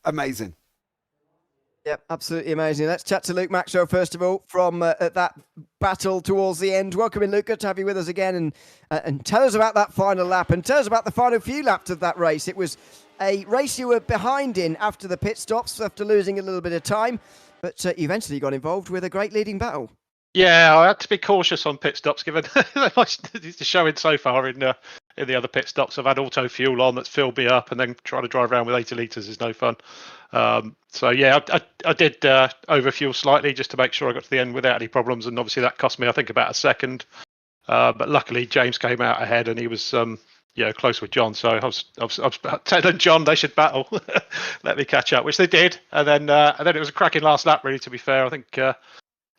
Amazing. Yep, absolutely amazing. Let's chat to Luke Maxwell first of all from that battle towards the end. Welcome in, Luke. Good to have you with us again, and tell us about that final lap, and tell us about the final few laps of that race. It was a race you were behind in after the pit stops, after losing a little bit of time, but you eventually got involved with a great leading battle. Yeah, I had to be cautious on pit stops given the showing so far in the other pit stops. I've had auto fuel on that's filled me up, and then trying to drive around with 80 litres is no fun. So yeah, I did overfuel slightly just to make sure I got to the end without any problems, and obviously that cost me I think about a second. But luckily James came out ahead, and he was close with John. So I was telling John they should battle, let me catch up, which they did, and then it was a cracking last lap. Really, to be fair, I think.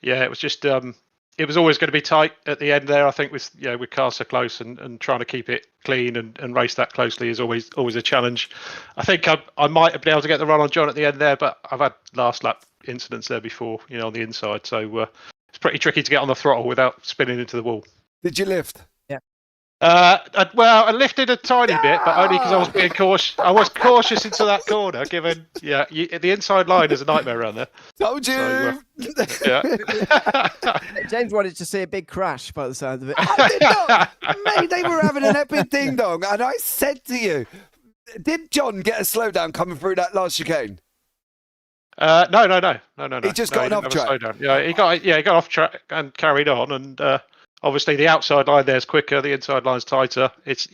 It was just it was always going to be tight at the end there. I think with cars so close and trying to keep it clean and race that closely is always a challenge. I think I might have been able to get the run on John at the end there, but I've had last lap incidents there before, on the inside. So it's pretty tricky to get on the throttle without spinning into the wall. Did you lift? I lifted a tiny bit, but only because I was being cautious. I was cautious into that corner, given the inside line is a nightmare around there. Told you. So, yeah. James wanted to see a big crash by the sound of it. I did not. Mate, they were having an epic ding dong, and I said to you, did John get a slowdown coming through that last chicane? No. He just got off track. Yeah, he got off track and carried on, and obviously the outside line there's quicker, the inside line's tighter. It's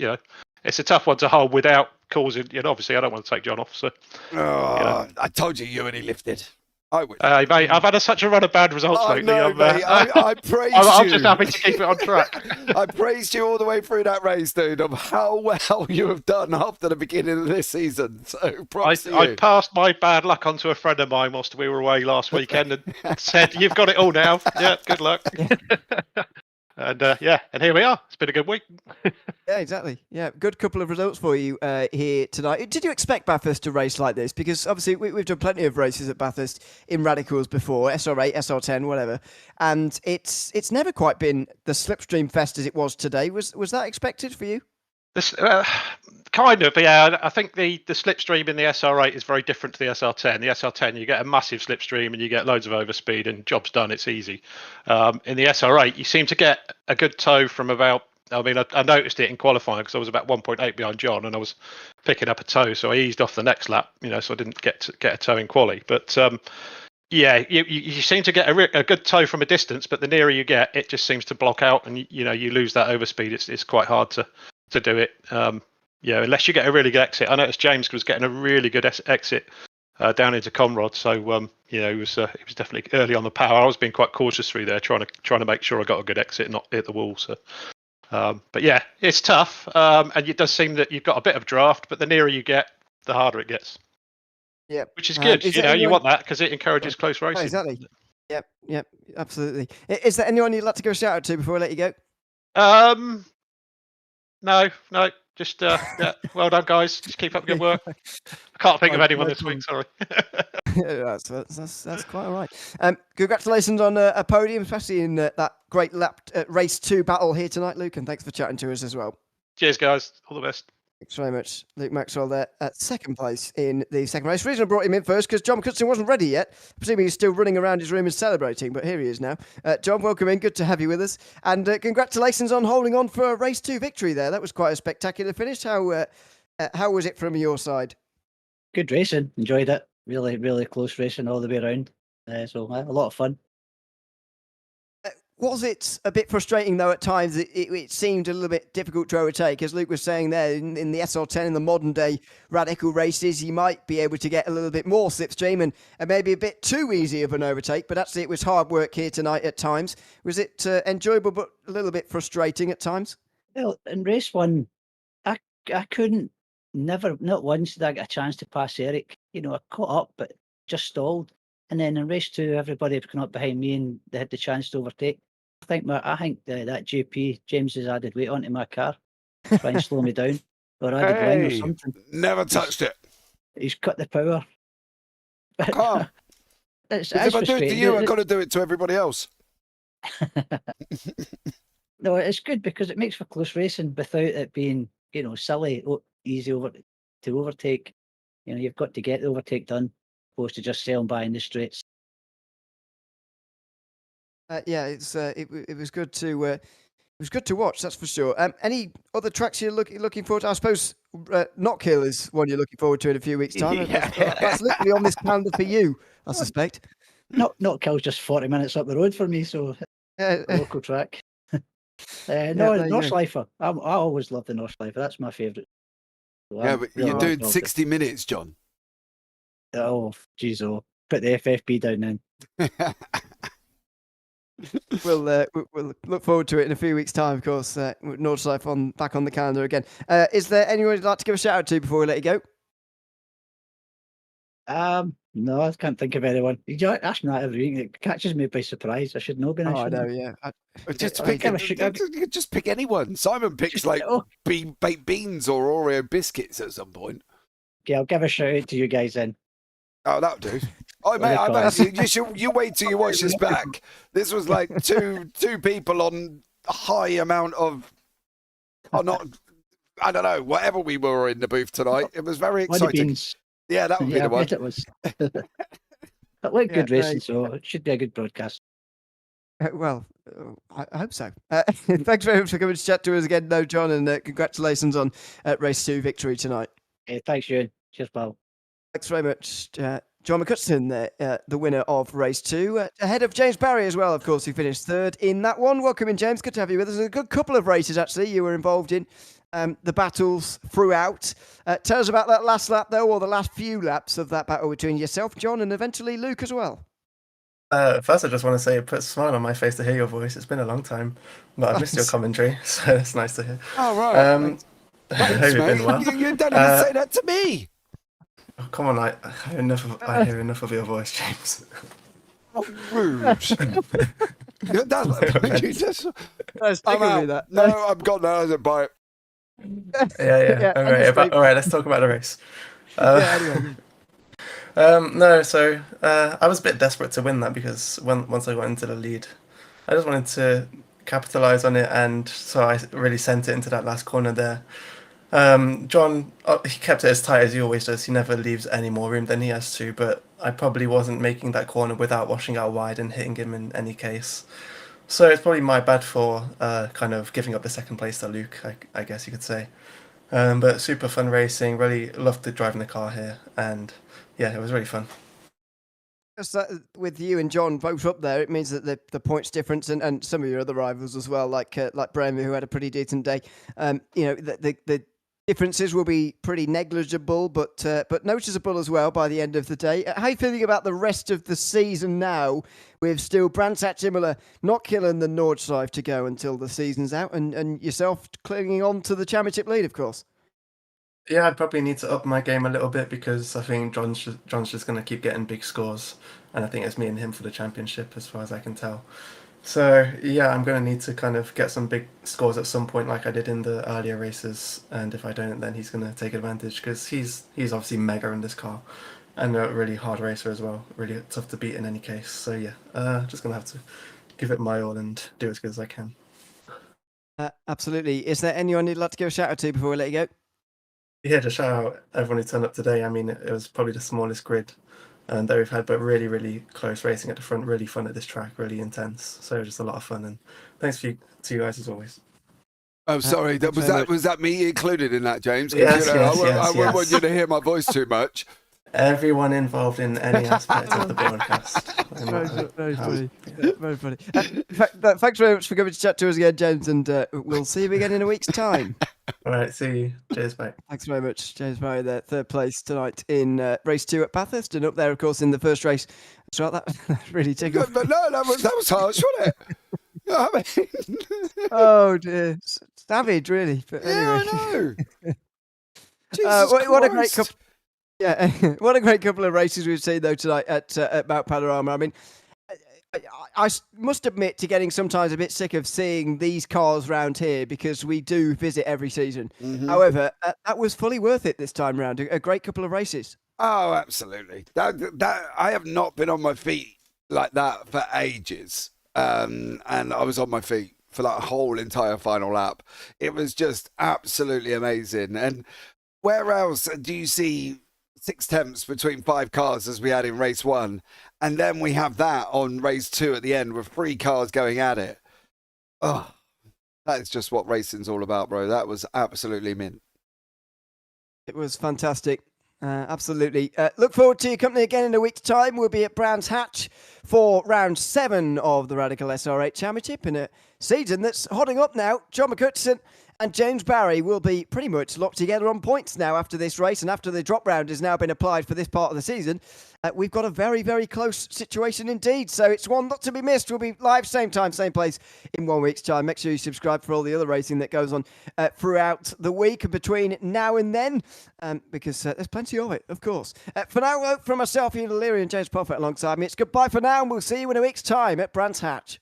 it's a tough one to hold without causing. Obviously I don't want to take John off. So I told you, Ewan, he lifted. I would. Mate, I've had such a run of bad results lately. No, mate, I praised you. I'm just happy to keep it on track. I praised you all the way through that race, dude, of how well you have done after the beginning of this season. So props to you. I passed my bad luck on to a friend of mine whilst we were away last weekend and said, "You've got it all now. Yeah, good luck." And and here we are. It's been a good week. Yeah, exactly. Yeah, good couple of results for you here tonight. Did you expect Bathurst to race like this? Because obviously we've done plenty of races at Bathurst in Radicals before, SR8, SR10, whatever, and it's never quite been the slipstream fest as it was today. Was that expected for you? This kind of, yeah. I think the slipstream in the SR8 is very different to the SR10. The SR10, you get a massive slipstream and you get loads of overspeed and job's done. It's easy. In the SR8, you seem to get a good tow from about. I mean, I noticed it in qualifying because I was about 1.8 behind John and I was picking up a tow, so I eased off the next lap. So I didn't get a tow in quali, but. You seem to get a good tow from a distance, but the nearer you get, it just seems to block out, and you lose that overspeed. It's quite hard to do it. Unless you get a really good exit. I noticed James was getting a really good exit down into Conrod, so he was definitely early on the power. I was being quite cautious through there, trying to make sure I got a good exit, not hit the wall. So, but yeah, it's tough, and it does seem that you've got a bit of draft, but the nearer you get, the harder it gets. Yeah, which is good. You want that because it encourages close racing. Oh, exactly. Yep, absolutely. Is there anyone you'd like to give a shout out to before I let you go? No. Just well done, guys. Just keep up good work. I can't think of anyone this week. Sorry. That's quite all right. Congratulations on a podium, especially in that great race 2 battle here tonight, Luke. And thanks for chatting to us as well. Cheers, guys. All the best. Thanks very much, Luke Maxwell there at second place in the second race. The reason I brought him in first because John McCutcheon wasn't ready yet. Presumably he's still running around his room and celebrating, but here he is now. John, welcome in. Good to have you with us. And congratulations on holding on for a race 2 victory there. That was quite a spectacular finish. How was it from your side? Good racing. Enjoyed it. Really, really close racing all the way around. So a lot of fun. Was it a bit frustrating, though, at times? It seemed a little bit difficult to overtake. As Luke was saying there, in the SR10, in the modern-day radical races, you might be able to get a little bit more slipstream and maybe a bit too easy of an overtake. But actually, it was hard work here tonight at times. Was it enjoyable but a little bit frustrating at times? Well, in race 1, I couldn't, not once did I get a chance to pass Eric. I caught up, but just stalled. And then in race 2, everybody had come up behind me and they had the chance to overtake. I think that JP James has added weight onto my car. try and slow me down, or add a line or Hey, something. never touched it. He's cut the power. Can't. It's Because if I do it to frustrating. you, I've got to do it to everybody else. No, it's good because it makes for close racing without it being, silly, easy to overtake. You've got to get the overtake done, opposed to just sailing by in the straights. Yeah, it was good to watch. That's for sure. Any other tracks you're looking forward to? I suppose Not Kill is one you're looking forward to in a few weeks' time. That's literally on this calendar for you, I suspect. Not Kill's just 40 minutes up the road for me, so a local track. Northlifer. I always love the Northlifer. That's my favourite. So Yeah, I'm but really you're doing involved 60 minutes, John. Oh, geez, put the FFP down then. We'll look forward to it in a few weeks' time, of course. Northlife back on the calendar again. Is there anyone you'd like to give a shout out to before we let you go? No, I can't think of anyone. You ask me that every week. It catches me by surprise. I should know by now. Oh, I know, shouldn't yeah. Just I? pick anyone. Simon picks baked beans or Oreo biscuits at some point. Okay, I'll give a shout out to you guys then. Oh, that'll do. Oh, mate, you wait till you watch this back. This was like two people on a high amount of, I don't know, whatever we were in the booth tonight. It was very exciting. Yeah, that would be the one. It was. It looked good racing, so it should be a good broadcast. Well, I hope so. Thanks very much for coming to chat to us again, though, John, and congratulations on race 2 victory tonight. Thanks, Ewan. Cheers, pal. Thanks very much, John McCutcheon, the winner of race 2, ahead of James Barry as well, of course, who finished third in that one. Welcome in, James. Good to have you with us. A good couple of races, actually, you were involved in. The battles throughout. Tell us about that last lap, though, or the last few laps of that battle between yourself, John, and eventually Luke as well. First, I just want to say it puts a smile on my face to hear your voice. It's been a long time, but I've missed your commentary, so it's nice to hear. Oh, right. I hope you've been well. You don't even say that to me. Oh, come on, I hear enough of your voice, James. Oh, rude. I'm out. No, I'm gone now. I said bye. Yeah. All right, let's talk about the race. Anyway. No, so I was a bit desperate to win that because once I got into the lead, I just wanted to capitalize on it, and so I really sent it into that last corner there. John, he kept it as tight as he always does. He never leaves any more room than he has to, but I probably wasn't making that corner without washing out wide and hitting him in any case. So it's probably my bad for kind of giving up the second place to Luke, I guess you could say. But super fun racing, really loved driving the car here, and yeah, it was really fun. With you and John both up there, it means that the points difference and some of your other rivals as well, like Brahma, who had a pretty decent day. The differences will be pretty negligible, but noticeable as well by the end of the day. How are you feeling about the rest of the season now, with still Brandsatch Imola, not killing the Nordschleife to go until the season's out, and yourself clinging on to the championship lead, of course? Yeah, I'd probably need to up my game a little bit because I think John's just going to keep getting big scores, and I think it's me and him for the championship as far as I can tell. So yeah, I'm going to need to kind of get some big scores at some point like I did in the earlier races, and if I don't, then he's going to take advantage because he's obviously mega in this car and a really hard racer as well, really tough to beat in any case. So yeah, just going to have to give it my all and do as good as I can. Absolutely. Is there anyone you'd like to give a shout out to before we let you go? Yeah, to shout out everyone who turned up today. I mean, it was probably the smallest grid that we've had, but really, really close racing at the front, really fun at this track, really intense. So just a lot of fun, and thanks to you guys as always. Oh, sorry, was that me included in that, James? Yes, I wouldn't want you to hear my voice too much. Everyone involved in any aspect of the broadcast. Very funny. Very funny. Thanks very much for coming to chat to us again, James, and we'll see you again in a week's time. All right, see you. Cheers, mate. Thanks very much, James Barry, there, third place tonight in race 2 at Bathurst, and up there, of course, in the first race. That's right, that really tickled. But no, that was harsh, wasn't it? You know what I mean? Oh dear, savage, really. But yeah, anyway. I know. Jesus what a great Christ. couple. Yeah, what a great couple of races we've seen though tonight at Mount Panorama. I mean, I must admit to getting sometimes a bit sick of seeing these cars round here because we do visit every season. However, that was fully worth it this time round. A great couple of races. Oh, absolutely. That I have not been on my feet like that for ages. And I was on my feet for that whole entire final lap. It was just absolutely amazing. And where else do you see 6 tenths between 5 cars as we had in race 1? And then we have that on race 2 at the end with 3 cars going at it. Oh, that is just what racing's all about, bro. That was absolutely mint. It was fantastic. Absolutely. Look forward to your company again in a week's time. We'll be at Brands Hatch for round 7 of the Radical SR8 Championship in a season that's hotting up now. John McCutcheon and James Barry will be pretty much locked together on points now after this race, and after the drop round has now been applied for this part of the season. We've got a very, very close situation indeed, so it's one not to be missed. We'll be live same time, same place in 1 week's time. Make sure you subscribe for all the other racing that goes on throughout the week and between now and then, because there's plenty of it, of course. For now, from myself, Ian O'Leary and James Parfitt alongside me, it's goodbye for now, and we'll see you in a week's time at Brands Hatch.